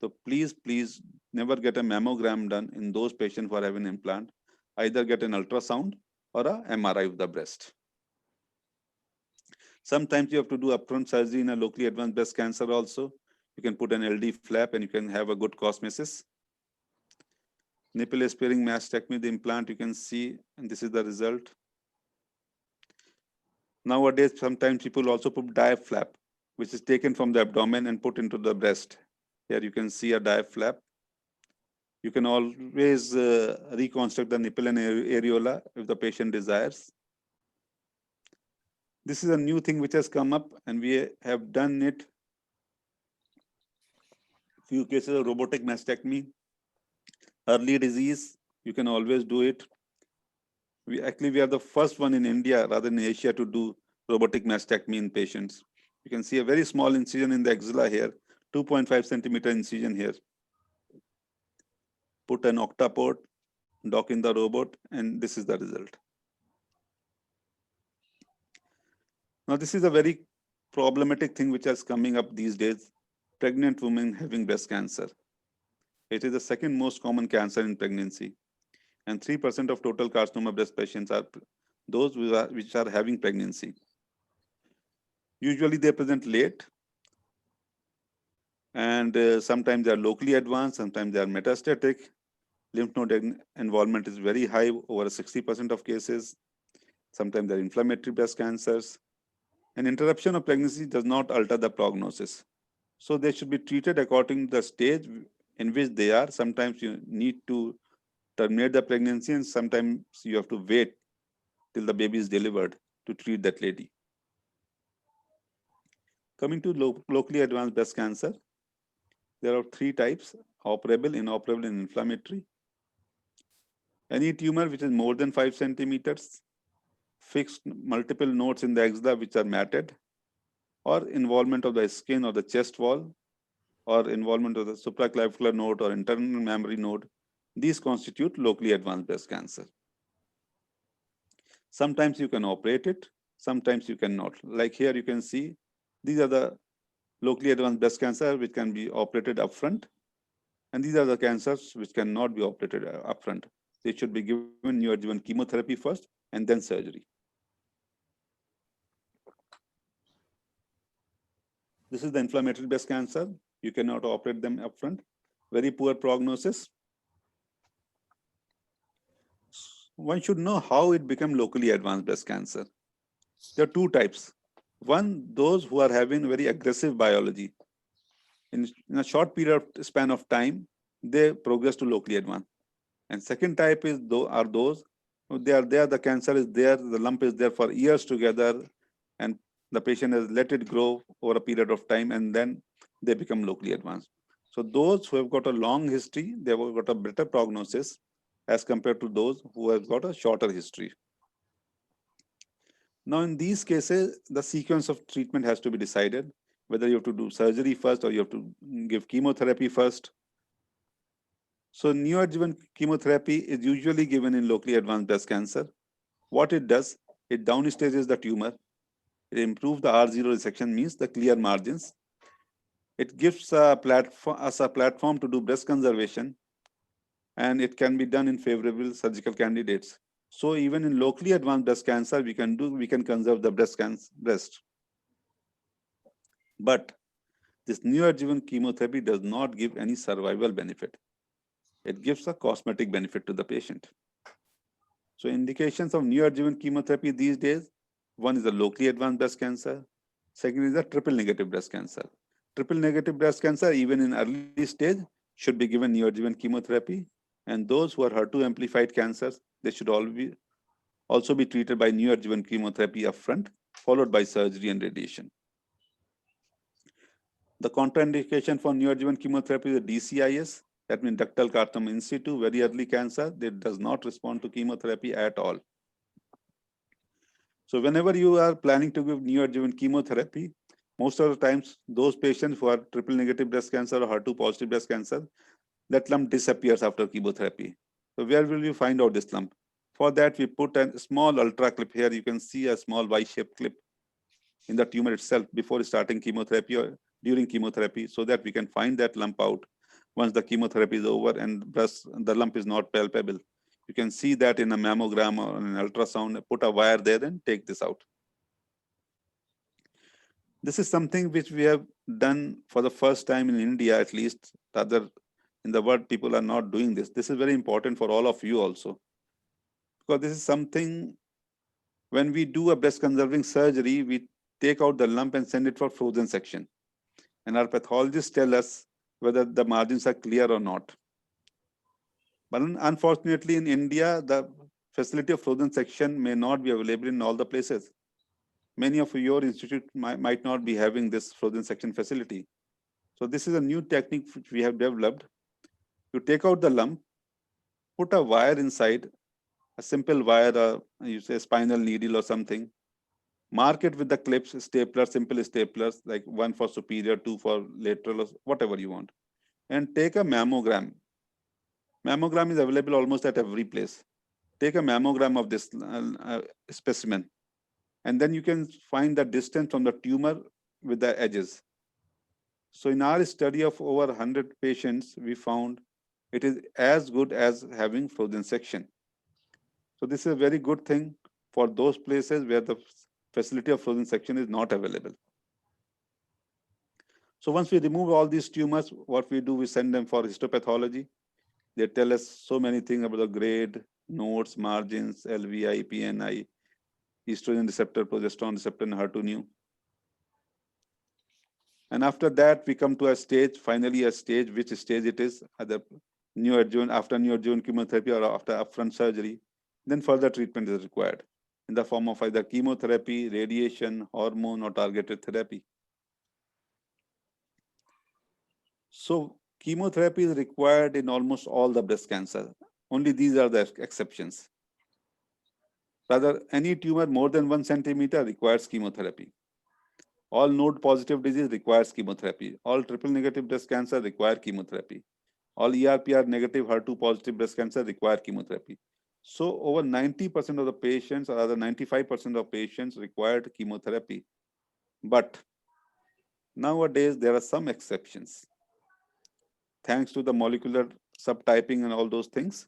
So please never get a mammogram done in those patients who are having an implant. Either get an ultrasound or a MRI of the breast. Sometimes you have to do upfront surgery in a locally advanced breast cancer also. You can put an LD flap and you can have a good cosmesis. Nipple sparing mastectomy, the implant you can see, and this is the result. Nowadays, sometimes people also put diaphragm flap, which is taken from the abdomen and put into the breast. Here you can see a diaphragm flap. You can always reconstruct the nipple and areola if the patient desires. This is a new thing which has come up, and we have done it. Few cases of robotic mastectomy. Early disease, you can always do it. We are the first one in India rather than Asia to do robotic mastectomy in patients. You can see a very small incision in the axilla here, 2.5 centimeter incision here. Put an octaport, dock in the robot, and this is the result. Now, this is a very problematic thing which is coming up these days, pregnant women having breast cancer. It is the second most common cancer in pregnancy. And 3% of total carcinoma breast patients are those which are having pregnancy. Usually they present late, and sometimes they are locally advanced, sometimes they are metastatic. Lymph node involvement is very high, over 60% of cases. Sometimes they're inflammatory breast cancers. An interruption of pregnancy does not alter the prognosis. So they should be treated according to the stage in which they are. Sometimes you need to terminate the pregnancy, and sometimes you have to wait till the baby is delivered to treat that lady. Coming to locally advanced breast cancer, there are three types: operable, inoperable, and inflammatory. Any tumor which is more than 5 centimeters, fixed multiple nodes in the axilla which are matted, or involvement of the skin or the chest wall, or involvement of the supraclavicular node or internal mammary node, these constitute locally advanced breast cancer. Sometimes you can operate it, sometimes you cannot. Like here you can see, these are the locally advanced breast cancer which can be operated upfront, and these are the cancers which cannot be operated upfront. They should be given, you are given chemotherapy first and then surgery. This is the inflammatory breast cancer. You cannot operate them upfront. Very poor prognosis. One should know how it became locally advanced breast cancer. There are two types. One, those who are having very aggressive biology. In a short period of span of time, they progress to locally advanced. And second type is those they are there, the cancer is there, the lump is there for years together, and the patient has let it grow over a period of time, and then they become locally advanced. So those who have got a long history, they have got a better prognosis as compared to those who have got a shorter history. Now, in these cases, the sequence of treatment has to be decided, whether you have to do surgery first or you have to give chemotherapy first. So neoadjuvant chemotherapy is usually given in locally advanced breast cancer. What it does, it downstages the tumor. It improves the R0 resection, means the clear margins. It gives us a platform to do breast conservation, and it can be done in favorable surgical candidates. So even in locally advanced breast cancer, we can conserve the breast. But this neoadjuvant chemotherapy does not give any survival benefit. It gives a cosmetic benefit to the patient. So indications of neoadjuvant chemotherapy these days, one is the locally advanced breast cancer, second is the triple negative breast cancer. Triple negative breast cancer, even in early stage, should be given neoadjuvant chemotherapy. And those who are HER2 amplified cancers, they should also be treated by neoadjuvant chemotherapy upfront, followed by surgery and radiation. The contraindication for neoadjuvant chemotherapy is the DCIS, that means ductal carcinoma in situ, very early cancer that does not respond to chemotherapy at all. So whenever you are planning to give neoadjuvant chemotherapy, most of the times those patients who are triple negative breast cancer or HER2 positive breast cancer, that lump disappears after chemotherapy. So where will you find out this lump? For that, we put a small ultra clip here. You can see a small Y-shaped clip in the tumor itself before starting chemotherapy or during chemotherapy, so that we can find that lump out once the chemotherapy is over and the lump is not palpable. You can see that in a mammogram or an ultrasound, put a wire there and take this out. This is something which we have done for the first time in India, at least. Other in the world, people are not doing this. This is very important for all of you also. Because this is something, when we do a breast conserving surgery, we take out the lump and send it for frozen section. And our pathologists tell us whether the margins are clear or not. But unfortunately, in India, the facility of frozen section may not be available in all the places. Many of your institute might not be having this frozen section facility. So this is a new technique which we have developed. You take out the lump, put a wire inside, a simple wire, you say spinal needle or something, mark it with the clips, staplers, simple staplers, like one for superior, two for lateral, or whatever you want, and take a mammogram. Mammogram is available almost at every place. Take a mammogram of this specimen, and then you can find the distance from the tumor with the edges. So in our study of over 100 patients, we found it is as good as having frozen section. So this is a very good thing for those places where the facility of frozen section is not available. So once we remove all these tumors, what we do, we send them for histopathology. They tell us so many things about the grade, nodes, margins, LVI, PNI, estrogen receptor, progesterone receptor, and HER2/neu. And after that, we come to a stage, finally a stage, which stage it is, either neoadjuvant, after neoadjuvant chemotherapy or after upfront surgery. Then further treatment is required in the form of either chemotherapy, radiation, hormone, or targeted therapy. So chemotherapy is required in almost all the breast cancer. Only these are the exceptions. Rather, any tumor more than 1 centimeter requires chemotherapy. All node positive disease requires chemotherapy. All triple negative breast cancer require chemotherapy. All ERPR negative HER2 positive breast cancer require chemotherapy. So over 90% of the patients, or rather 95% of patients, required chemotherapy. But nowadays, there are some exceptions. Thanks to the molecular subtyping and all those things,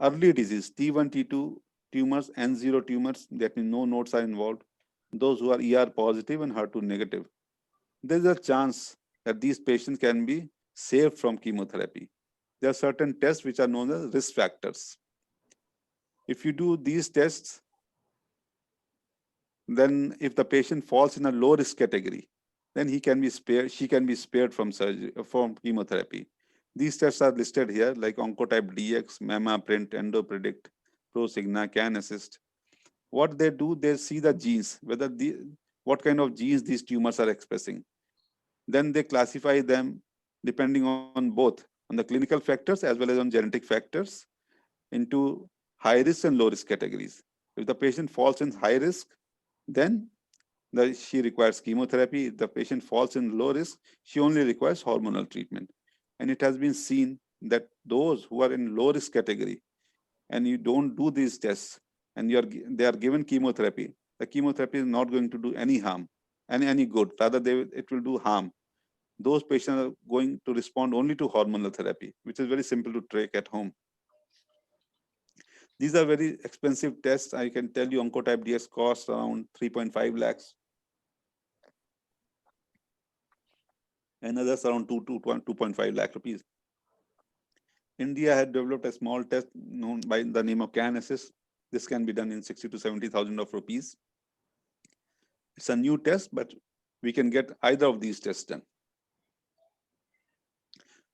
early disease, T1, T2 tumors, N0 tumors, that means no nodes are involved, those who are ER positive and HER2 negative, there's a chance that these patients can be saved from chemotherapy. There are certain tests which are known as risk factors. If you do these tests, then if the patient falls in a low risk category, then he can be spared, she can be spared from surgery, from chemotherapy. These tests are listed here, like Oncotype DX, MammaPrint, EndoPredict, ProSigna, CanAssist. What they do, they see the genes, what kind of genes these tumors are expressing. Then they classify them depending on both on the clinical factors as well as on genetic factors into high risk and low risk categories. If the patient falls in high risk, then she requires chemotherapy. If the patient falls in low risk, she only requires hormonal treatment. And it has been seen that those who are in low risk category and you don't do these tests and they are given chemotherapy, the chemotherapy is not going to do any harm, any good. Rather, it will do harm. Those patients are going to respond only to hormonal therapy, which is very simple to take at home. These are very expensive tests. I can tell you Oncotype DX costs around 3.5 lakhs. And others around 2.5 lakh rupees. India had developed a small test known by the name of CanAssist. This can be done in 60 to 70,000 of rupees. It's a new test, but we can get either of these tests done.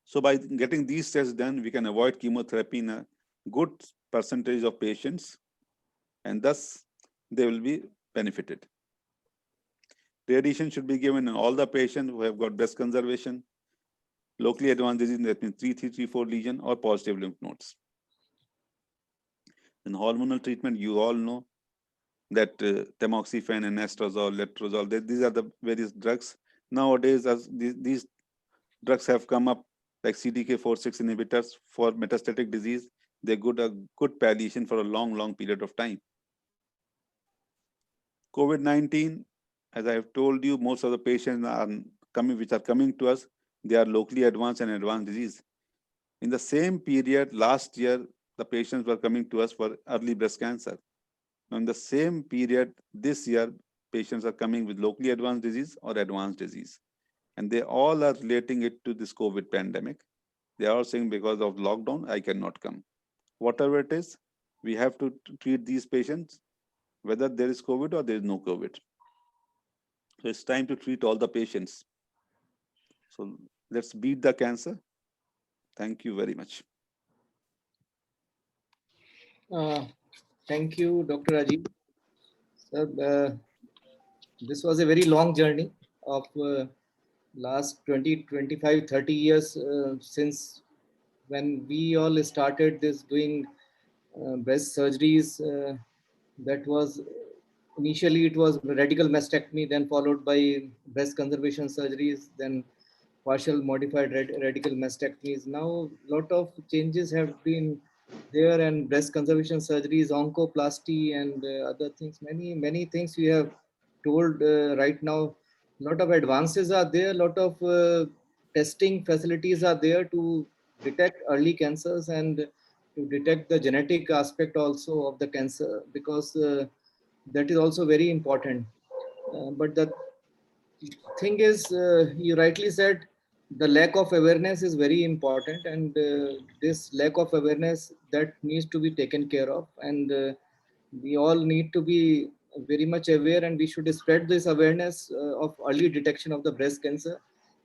So by getting these tests done, we can avoid chemotherapy in a good percentage of patients, and thus they will be benefited. Radiation should be given in all the patients who have got breast conservation, locally advanced disease, that means 3334 lesion or positive lymph nodes. In hormonal treatment, you all know that tamoxifen and estrozole, letrozole, these are the various drugs. Nowadays, as these drugs have come up, like CDK4/6 inhibitors for metastatic disease, they're a good palliation for a long period of time. COVID-19, as I have told you, most of the patients which are coming to us, they are locally advanced and advanced disease. In the same period last year, the patients were coming to us for early breast cancer. Now, in the same period this year, patients are coming with locally advanced disease or advanced disease. And they all are relating it to this COVID pandemic. They are saying because of lockdown, I cannot come. Whatever it is, we have to treat these patients, whether there is COVID or there is no COVID. So it's time to treat all the patients. So let's beat the cancer. Thank you very much. Thank you, Dr. Rajeev. Sir, this was a very long journey of last 20, 25, 30 years since when we all started doing breast surgeries. That was initially it was radical mastectomy, then followed by breast conservation surgeries, then partial modified radical mastectomies. Now, a lot of changes have been there, and breast conservation surgeries, oncoplasty, and other things. Many things we have told right now. A lot of advances are there. A lot of testing facilities are there to detect early cancers and to detect the genetic aspect also of the cancer, because that is also very important. But the thing is, you rightly said, the lack of awareness is very important, and this lack of awareness that needs to be taken care of, and we all need to be very much aware, and we should spread this awareness of early detection of the breast cancer,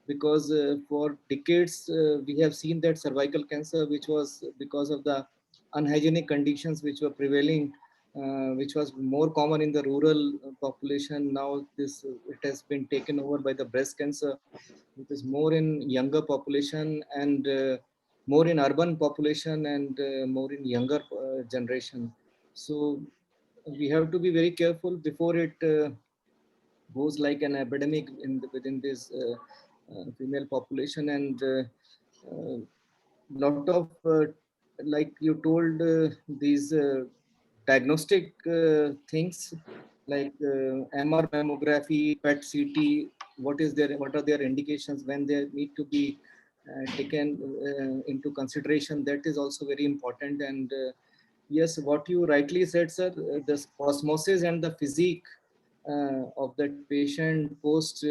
because for decades we have seen that cervical cancer, which was because of the unhygienic conditions which were prevailing, which was more common in the rural population. Now it has been taken over by the breast cancer, which is more in younger population, and more in urban population, and more in younger generation. So we have to be very careful before it goes like an epidemic within this female population. And lot of like you told, these diagnostic things like MR mammography, PET CT, what are their indications, when they need to be taken into consideration, that is also very important. And yes, what you rightly said, sir, the osmosis and the physique of that patient post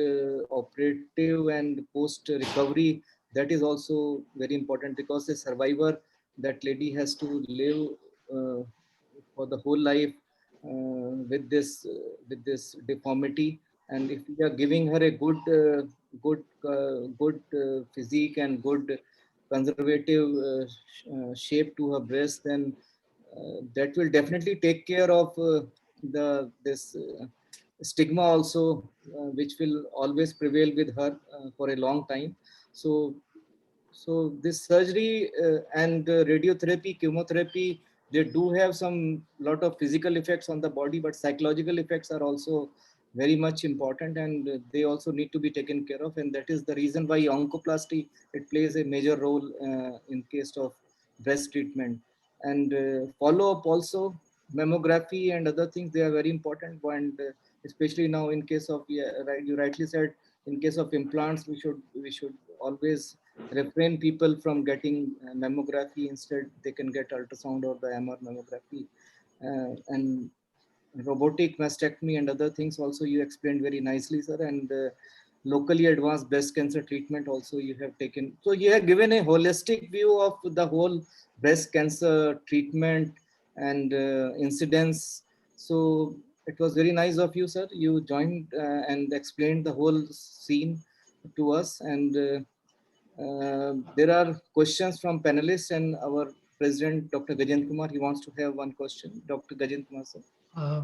operative and post recovery, that is also very important, because the survivor, that lady has to live for the whole life with this deformity. And if we are giving her a good physique and good conservative shape to her breast, then that will definitely take care of this stigma also, which will always prevail with her for a long time. So this surgery and radiotherapy, chemotherapy, they do have some lot of physical effects on the body, but psychological effects are also very much important, and they also need to be taken care of. And that is the reason why oncoplasty, it plays a major role in case of breast treatment. And follow-up also, mammography and other things, they are very important. And especially now in case of, yeah, right, you rightly said, in case of implants, we should always refrain people from getting mammography. Instead, they can get ultrasound or the MR mammography. And robotic mastectomy and other things also you explained very nicely, sir. And locally advanced breast cancer treatment also you have taken. So you have given a holistic view of the whole breast cancer treatment and incidence. So it was very nice of you, sir. You joined and explained the whole scene to us. And there are questions from panelists, and our president, Dr. Gajendra Kumar, he wants to have one question. Dr. Gajendra Kumar, sir.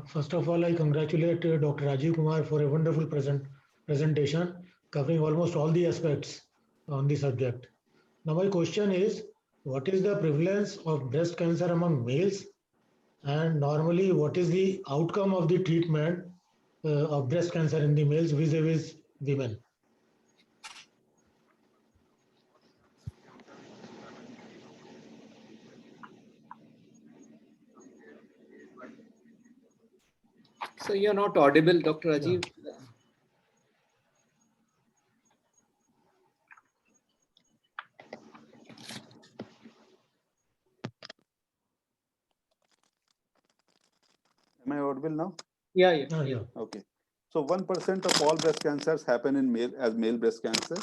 First of all, I congratulate Dr. Rajiv Kumar for a wonderful presentation covering almost all the aspects on the subject. Now, my question is, what is the prevalence of breast cancer among males? And normally, what is the outcome of the treatment of breast cancer in the males vis-a-vis women? So you're not audible, Dr. Rajiv. Am I audible now? Yeah, yeah. Yeah. Okay. So 1% of all breast cancers happen in male breast cancer.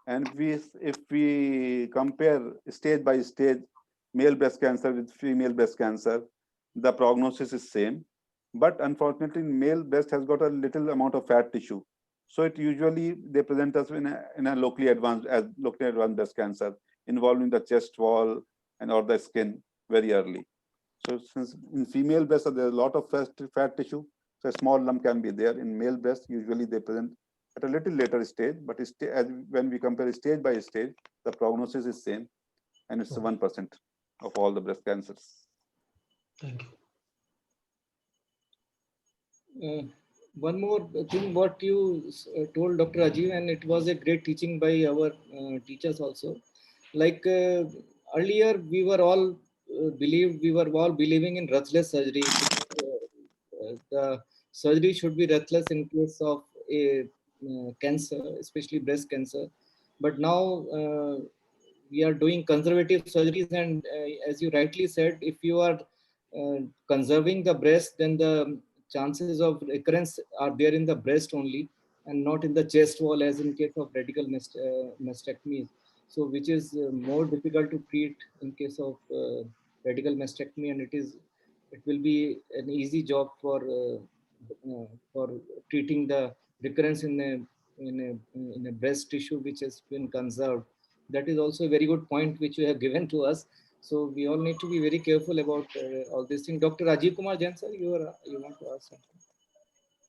And if we compare stage by stage, male breast cancer with female breast cancer, the prognosis is same. But unfortunately, male breast has got a little amount of fat tissue. So it usually, they present us in a locally advanced breast cancer involving the chest wall and or the skin very early. So since in female breast, there's a lot of fat tissue, so a small lump can be there. In male breast, usually they present at a little later stage, but when we compare stage by stage, the prognosis is same, and it's 1% of all the breast cancers. Thank you. One more thing, what you told, Dr. Rajiv, and it was a great teaching by our teachers also. Like earlier, we were all believing in ruthless surgery. The surgery should be ruthless in case of a cancer, especially breast cancer. But now we are doing conservative surgeries, and as you rightly said, if you are conserving the breast, then the chances of recurrence are there in the breast only, and not in the chest wall, as in case of radical mastectomy. So which is more difficult to treat in case of radical mastectomy, and it will be an easy job for treating the recurrence in a breast tissue which has been conserved. That is also a very good point which you have given to us. So we all need to be very careful about all these things. Dr. Rajiv Kumar Jain, sir, you want to ask something?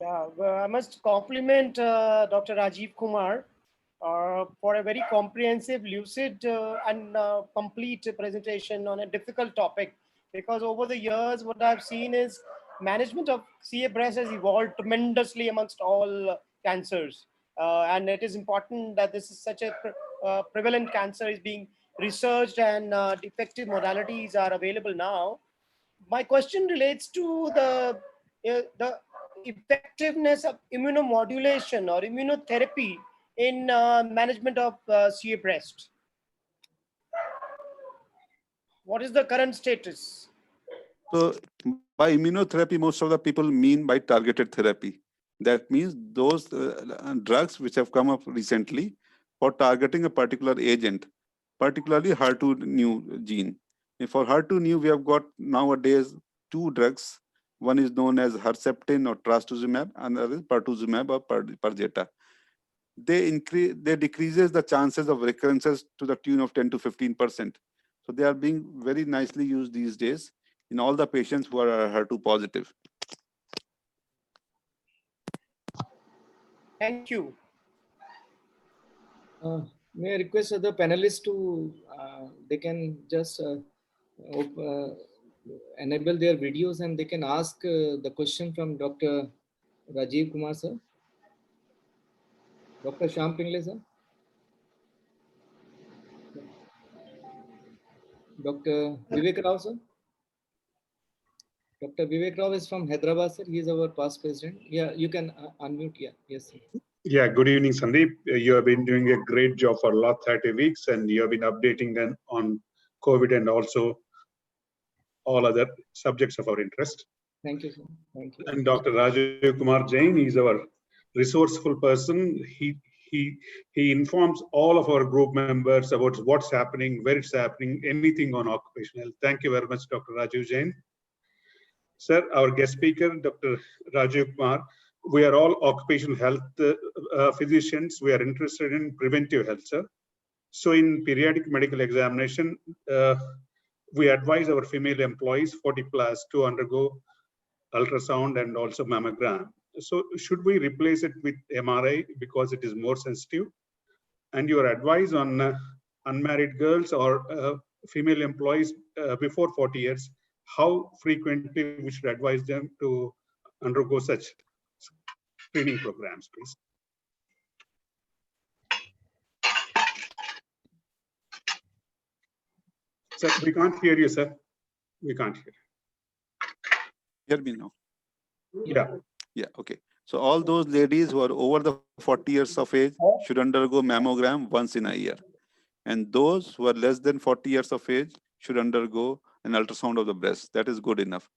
Yeah, well, I must compliment Dr. Rajiv Kumar for a very comprehensive, lucid, and complete presentation on a difficult topic. Because over the years, what I've seen is management of CA breast has evolved tremendously amongst all cancers. And it is important that this is such a prevalent cancer is being researched, and effective modalities are available now. My question relates to the effectiveness of immunomodulation or immunotherapy in management of CA breast. What is the current status? So by immunotherapy, most of the people mean by targeted therapy. That means those drugs which have come up recently for targeting a particular agent, particularly HER2 gene. And for HER2, we have got nowadays two drugs. One is known as Herceptin or trastuzumab, and another is pertuzumab or Perjeta. They decreases the chances of recurrences to the tune of 10 to 15%. So they are being very nicely used these days in all the patients who are HER2 positive. Thank you. May I request other panelists to, they can just enable their videos, and they can ask the question from Dr. Rajiv Kumar sir. Dr. Shyam Pingle sir. Dr. Vivek Rao sir. Dr. Vivek Rao is from Hyderabad sir. He is our past president. Yeah, you can unmute. Yeah, yes sir. Yeah, good evening, Sandeep. You have been doing a great job for last 30 weeks, and you have been updating them on COVID and also all other subjects of our interest. Thank you sir. Thank you. And Dr. Rajiv Kumar Jain is our resourceful person. He informs all of our group members about what's happening, where it's happening, anything on occupational. Thank you very much, Dr. Rajiv Jain. Sir, our guest speaker, Dr. Rajiv Kumar, we are all occupational health physicians. We are interested in preventive health, sir. So in periodic medical examination, we advise our female employees 40 plus to undergo ultrasound and also mammogram. So should we replace it with MRI because it is more sensitive? And your advice on unmarried girls or female employees before 40 years, how frequently we should advise them to undergo such screening programs, please? Sir, we can't hear you, sir. We can't hear you. Hear me now. Yeah. Yeah, okay. So all those ladies who are over the 40 years of age should undergo mammogram once in a year. And those who are less than 40 years of age should undergo an ultrasound of the breast. That is good enough.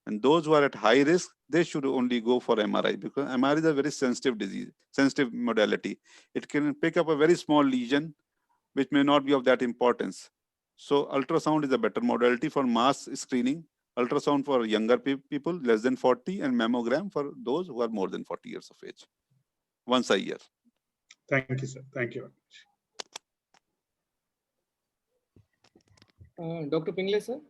And those who are at high risk, they should only go for MRI, because MRI is a very sensitive disease, sensitive modality. It can pick up a very small lesion, which may not be of that importance. So ultrasound is a better modality for mass screening. Ultrasound for younger people, less than 40, and mammogram for those who are more than 40 years of age, once a year. Thank you, sir. Thank you very much. Dr. Pingle sir.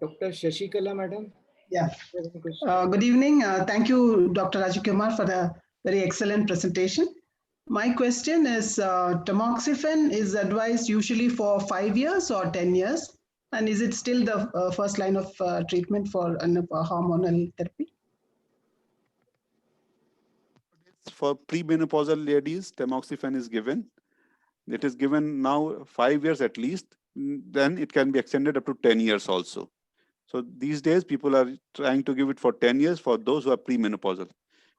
Dr. Shashikala madam. Yeah. Good evening. Thank you, Dr. Rajiv Kumar, for the very excellent presentation. My question is, tamoxifen is advised usually for 5 years or 10 years? And is it still the first line of treatment for hormonal therapy? For premenopausal ladies, tamoxifen is given. It is given now 5 years at least. Then it can be extended up to 10 years also. So these days, people are trying to give it for 10 years for those who are premenopausal.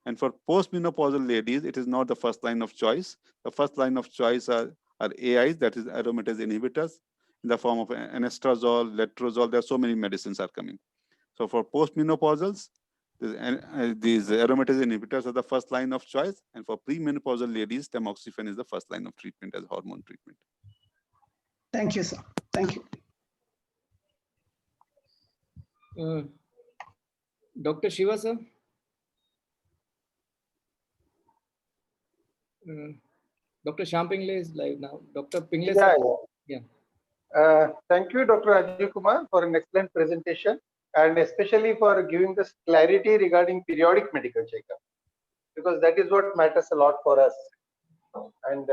And for postmenopausal ladies, it is not the first line of choice. The first line of choice are AIs, that is aromatase inhibitors, in the form of anastrozole, letrozole. There are so many medicines are coming. So for postmenopausals, these aromatase inhibitors are the first line of choice. And for premenopausal ladies, tamoxifen is the first line of treatment as hormone treatment. Thank you, sir. Thank you. Dr. Shiva sir. Dr. Shyam Pingle is live now. Dr. Pingle sir. Yeah. Thank you, Dr. Rajiv Kumar, for an excellent presentation, and especially for giving this clarity regarding periodic medical checkup, because that is what matters a lot for us. And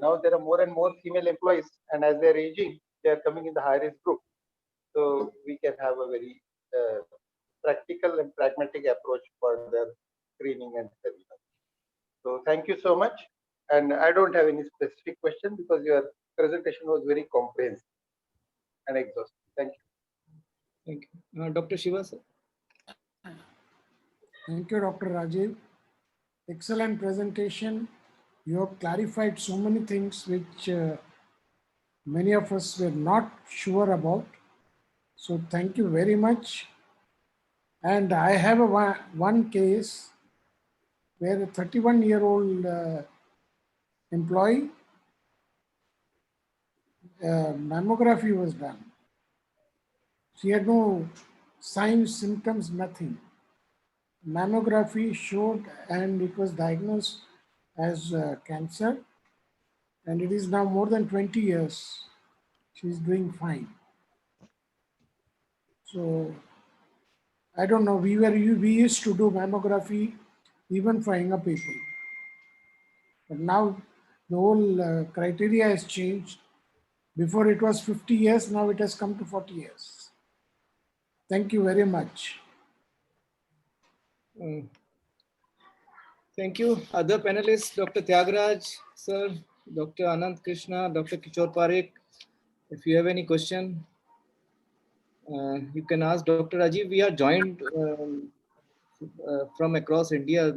now there are more and more female employees, and as they're aging, they are coming in the high-risk group. So we can have a very practical and pragmatic approach for their screening and surveillance. So thank you so much. And I don't have any specific question because your presentation was very comprehensive and exhaustive. Thank you. Thank you. Dr. Shiva sir. Thank you, Dr. Rajiv. Excellent presentation. You have clarified so many things which many of us were not sure about. So thank you very much. And I have one case where a 31-year-old employee, mammography was done. She had no signs, symptoms, nothing. Mammography showed, and it was diagnosed as cancer, and it is now more than 20 years. She's doing fine. So I don't know, we used to do mammography even for younger people. But now the whole criteria has changed. Before it was 50 years, now it has come to 40 years. Thank you very much. Thank you. Other panelists, Dr. Tyagaraja, sir, Dr. Anand Krishna, Dr. Kishore Parekh. If you have any question, you can ask Dr. Rajiv. We are joined from across India,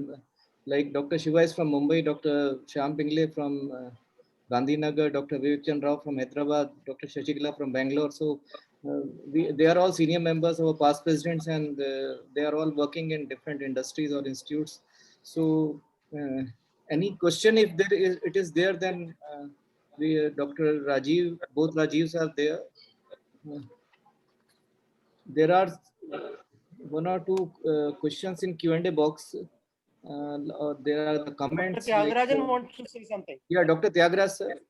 like Dr. Shiva is from Mumbai, Dr. Shyam Pingle from Gandhinagar, Dr. Vivek Chandra Rao from Hyderabad, Dr. Shashikala from Bangalore. So they are all senior members of our past presidents, and they are all working in different industries or institutes. So any question, if there is, it is there, then Dr. Rajiv, both Rajivs are there. There are one or two questions in Q&A box. There are the comments. Dr. Tyagarajan wants to say something. Yeah, Dr. Tyagaraja, sir.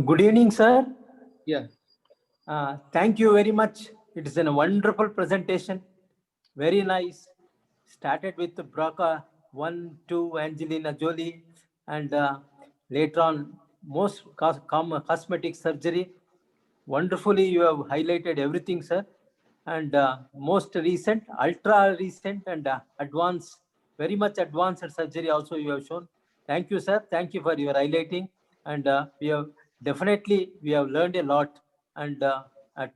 Good evening, sir. Yeah. Thank you very much. It is a wonderful presentation. Very nice. Started with BRCA 1, 2, Angelina Jolie, and later on, most cosmetic surgery. Wonderfully, you have highlighted everything, sir. And most recent, ultra recent, and advanced, very much advanced surgery also you have shown. Thank you, sir. Thank you for your highlighting. And we have learned a lot. And at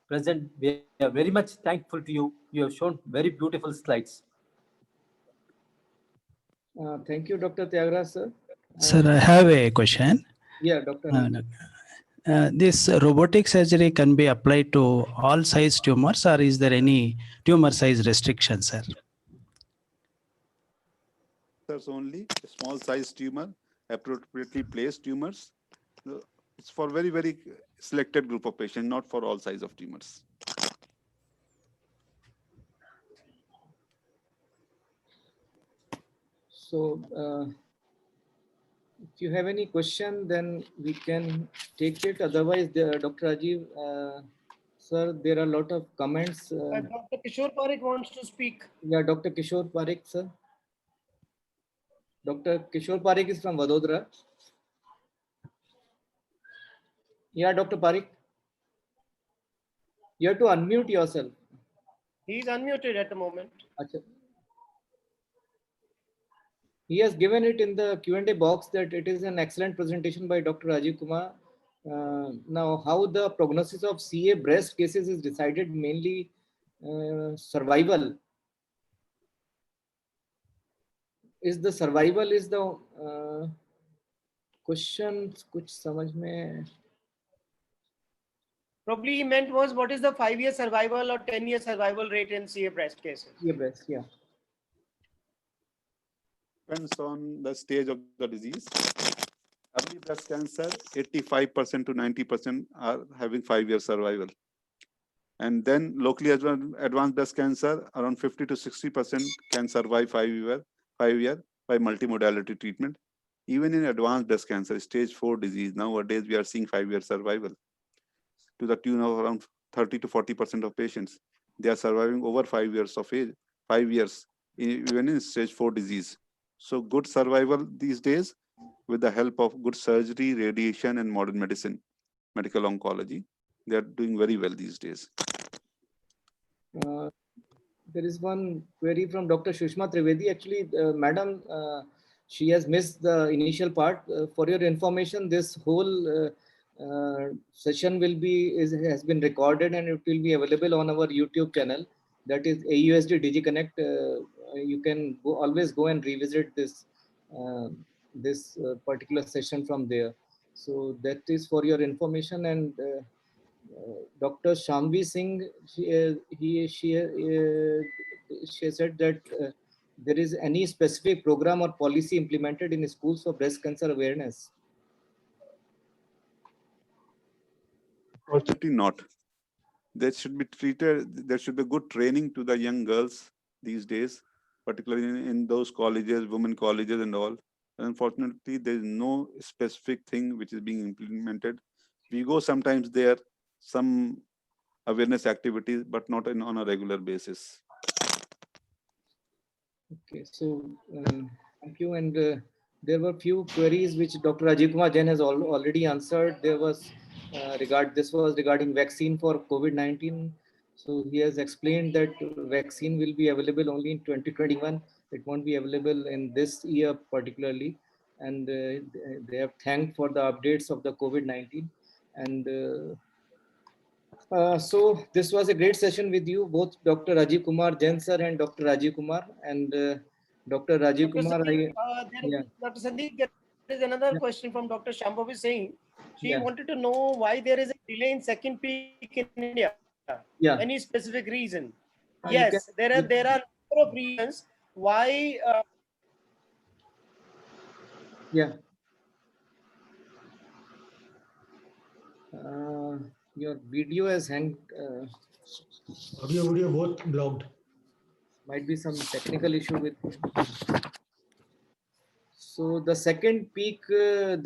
present, we are very much thankful to you. You have shown very beautiful slides. Thank you, Dr. Tyagaraja, sir. Sir, I have a question. Yeah, Dr. This robotic surgery can be applied to all size tumors, or is there any tumor size restriction, sir? There's only a small size tumor, appropriately placed tumors. It's for very, very selected group of patients, not for all size of tumors. So if you have any question, then we can take it. Otherwise, Dr. Rajiv, sir, there are a lot of comments. Dr. Kishore Parekh wants to speak. Yeah, Dr. Kishore Parekh, sir. Dr. Kishore Parekh is from Vadodara. Yeah, Dr. Parekh. You have to unmute yourself. He is unmuted at the moment. Achha. He has given it in the Q&A box that it is an excellent presentation by Dr. Rajiv Kumar. Now, how the prognosis of CA breast cases is decided, mainly survival. Is the survival is the question? Kuch samajh mein. Probably he meant was, what is the 5-year survival or 10-year survival rate in CA breast cases? CA breast, yeah. Depends on the stage of the disease. Early breast cancer, 85% to 90% are having 5-year survival. And then locally advanced breast cancer, around 50 to 60% can survive 5 year by multimodality treatment. Even in advanced breast cancer, stage 4 disease, nowadays we are seeing 5-year survival to the tune of around 30 to 40% of patients. They are surviving over 5 years of age, 5 years, even in stage 4 disease. So good survival these days with the help of good surgery, radiation, and modern medicine, medical oncology. They are doing very well these days. There is one query from Dr. Shushma Trivedi. Actually, madam, she has missed the initial part. For your information, this whole session has been recorded and it will be available on our YouTube channel. That is AUSD DigiConnect. You can always go and revisit this particular session from there. So that is for your information. And Dr. Shamvi Singh, she said that there is any specific program or policy implemented in schools for breast cancer awareness. Fortunately not. That should be treated, there should be good training to the young girls these days, particularly in those colleges, women colleges and all. Unfortunately, there is no specific thing which is being implemented. We go sometimes there, some awareness activities, but not on a regular basis. Okay, so thank you. And There were few queries which Dr. Rajiv Kumar Jain has already answered. There was this was regarding vaccine for COVID-19. So he has explained that vaccine will be available only in 2021. It won't be available in this year particularly. And they have thanked for the updates of the COVID-19. And so this was a great session with you, both Dr. Rajiv Kumar Jain sir and Dr. Rajiv Kumar. And Dr. Rajiv Dr. Kumar, Sandeep, yeah. Dr. Sandeep, there is another Yeah. question from Dr. Shambhavi saying she Yeah. wanted to know why there is a delay in second peak in India. Yeah. Any specific reason? You Yes, can- there are number of reasons why. Yeah. Your video has hanged. Audio, video both blocked. Might be some technical issue with. So the second peak.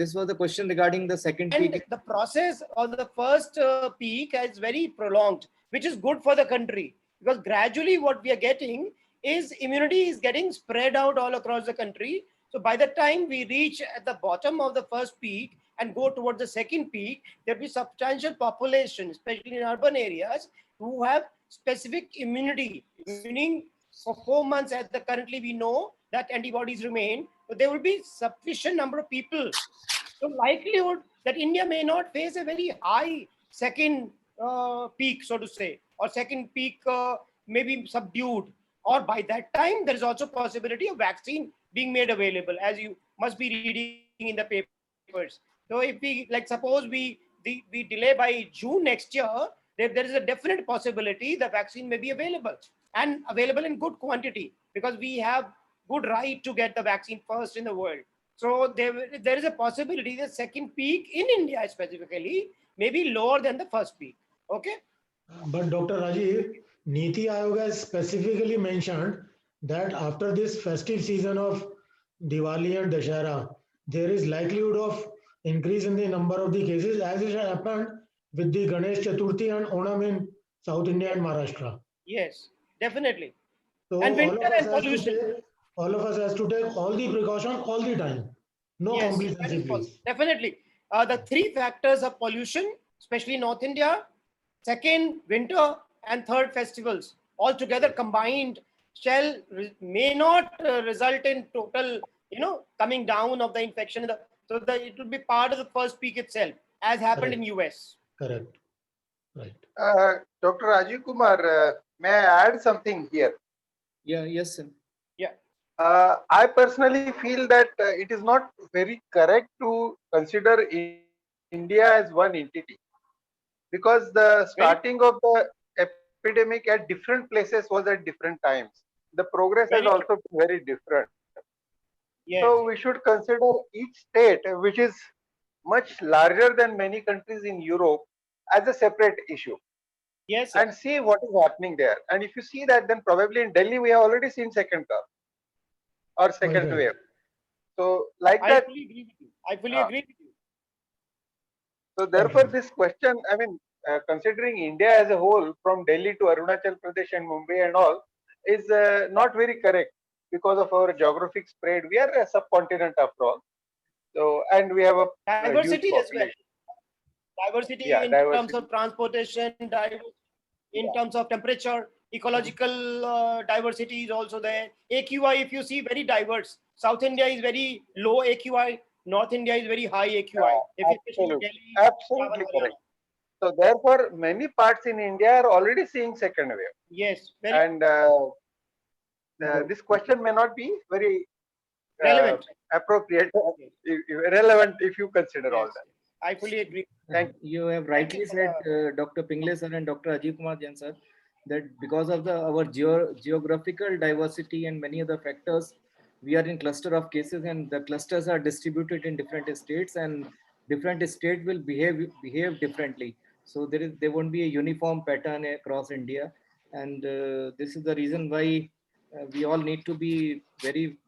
This was the question regarding the second And peak. the process of the first peak is very prolonged, which is good for the country because gradually what we are getting is immunity is getting spread out all across the country. So by the time we reach at the bottom of the first peak and go towards the second peak, there'll be substantial population, especially in urban areas, who have specific immunity, meaning for 4 months as the currently we know that antibodies remain, but there will be sufficient number of people. So likelihood that India may not face a very high second peak, so to say, or second peak may be subdued. Or by that time, there is also possibility of vaccine being made available, as you must be reading in the papers. So if we, like suppose we delay by June next year, there is a definite possibility the vaccine may be available and available in good quantity because we have good right to get the vaccine first in the world. So there is a possibility the second peak in India specifically may be lower than the first peak. Okay. But Dr. Rajiv, Niti Aayog has specifically mentioned that after this festive season of Diwali and Dashera, there is likelihood of increase in the number of the cases as it happened with the Ganesh Chaturthi and Onam in South India and Maharashtra. Yes, definitely. So And winter and pollution. all of us has to take all the precaution all the time. No Yes, complacency, please. definitely. The three factors are pollution, especially North India, second, winter, and third, festivals. All together combined may not result in total, coming down of the infection. So it will be part of the first peak itself, as happened in US. Correct. Right. Dr. Rajiv Kumar, may I add something here? Yeah. Yes, sir. Yeah. I personally feel that it is not very correct to consider India as one entity because the starting of the epidemic at different places was at different times. The progress has also been very different. Yes. So we should consider each state, which is much larger than many countries in Europe, as a separate issue. Yes, sir. And see what is happening there. And if you see that, then probably in Delhi we have already seen second curve or second wave. So like I that. fully agree with you. I fully agree with you. So therefore, this question, I mean, considering India as a whole, from Delhi to Arunachal Pradesh and Mumbai and all, is not very correct because of our geographic spread. We are a subcontinent after all. So, and we have a Diversity huge as well. population. Diversity Yeah, in terms of transportation, in terms of temperature, ecological diversity is also there. AQI, if you see, very diverse. South India is very low AQI. North India is very high AQI. Absolutely, absolutely correct. So therefore, many parts in India are already seeing second wave. Yes. And this question may not be very relevant, appropriate, relevant if you consider all that. I fully agree. Thank you. Have rightly said, Dr. Pingle sir and Dr. Rajiv Kumar Jain sir, that because of our geographical diversity and many other factors, we are in cluster of cases, and the clusters are distributed in different states, and different state will behave differently. So there won't be a uniform pattern across India, and this is the reason why we all need to be very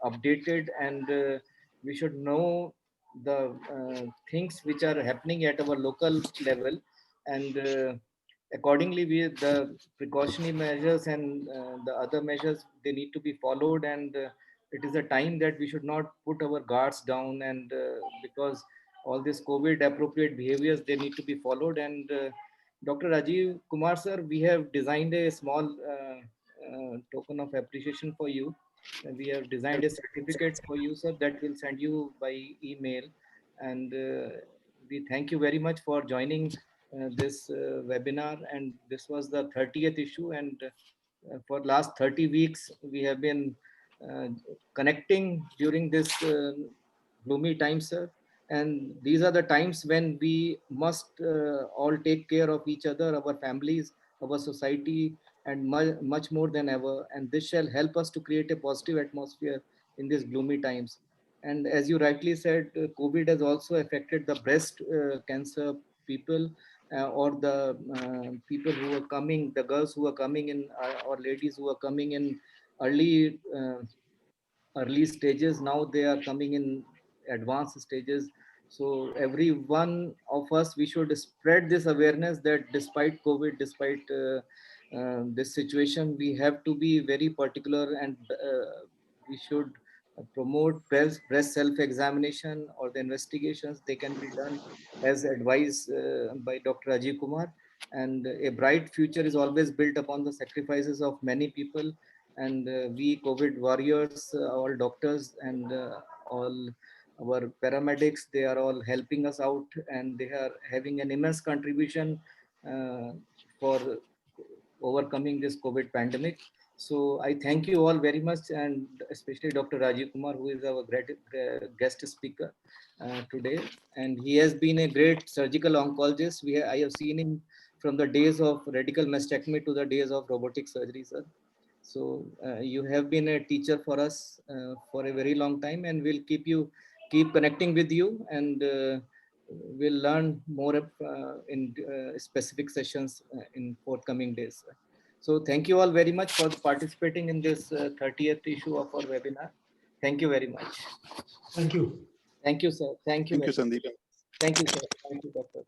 updated, and we should know the things which are happening at our local level, and accordingly, the precautionary measures and the other measures, they need to be followed, and it is a time that we should not put our guards down, and because all these COVID appropriate behaviors, they need to be followed. And Dr. Rajiv Kumar sir, we have designed a small token of appreciation for you. We have designed a certificate for you, sir, that will send you by email. And we thank you very much for joining this webinar. And this was the 30th issue. And for last 30 weeks, we have been connecting during this gloomy time, sir. And these are the times when we must all take care of each other, our families, our society, and much more than ever. And this shall help us to create a positive atmosphere in these gloomy times. And as you rightly said, COVID has also affected the breast cancer people, or the people who are coming, the girls who are coming in, or ladies who are coming in early stages. Now they are coming in advanced stages. So every one of us, we should spread this awareness that despite COVID, despite this situation, we have to be very particular, and we should promote breast self-examination, or the investigations. They can be done as advised by Dr. Rajiv Kumar. And a bright future is always built upon the sacrifices of many people. And we COVID warriors, all doctors, and all our paramedics, they are all helping us out, and they are having an immense contribution for overcoming this COVID pandemic. So I thank you all very much, and especially Dr. Rajiv Kumar, who is our great guest speaker today. And he has been a great surgical oncologist. I have seen him from the days of radical mastectomy to the days of robotic surgery, sir. So you have been a teacher for us for a very long time, and we'll keep connecting with you, and we'll learn more in specific sessions in forthcoming days. So thank you all very much for participating in this 30th issue of our webinar. Thank you very much. Thank you. Thank you, sir. Thank you. Thank you, Sandeep. Thank you, sir. Thank you, Dr.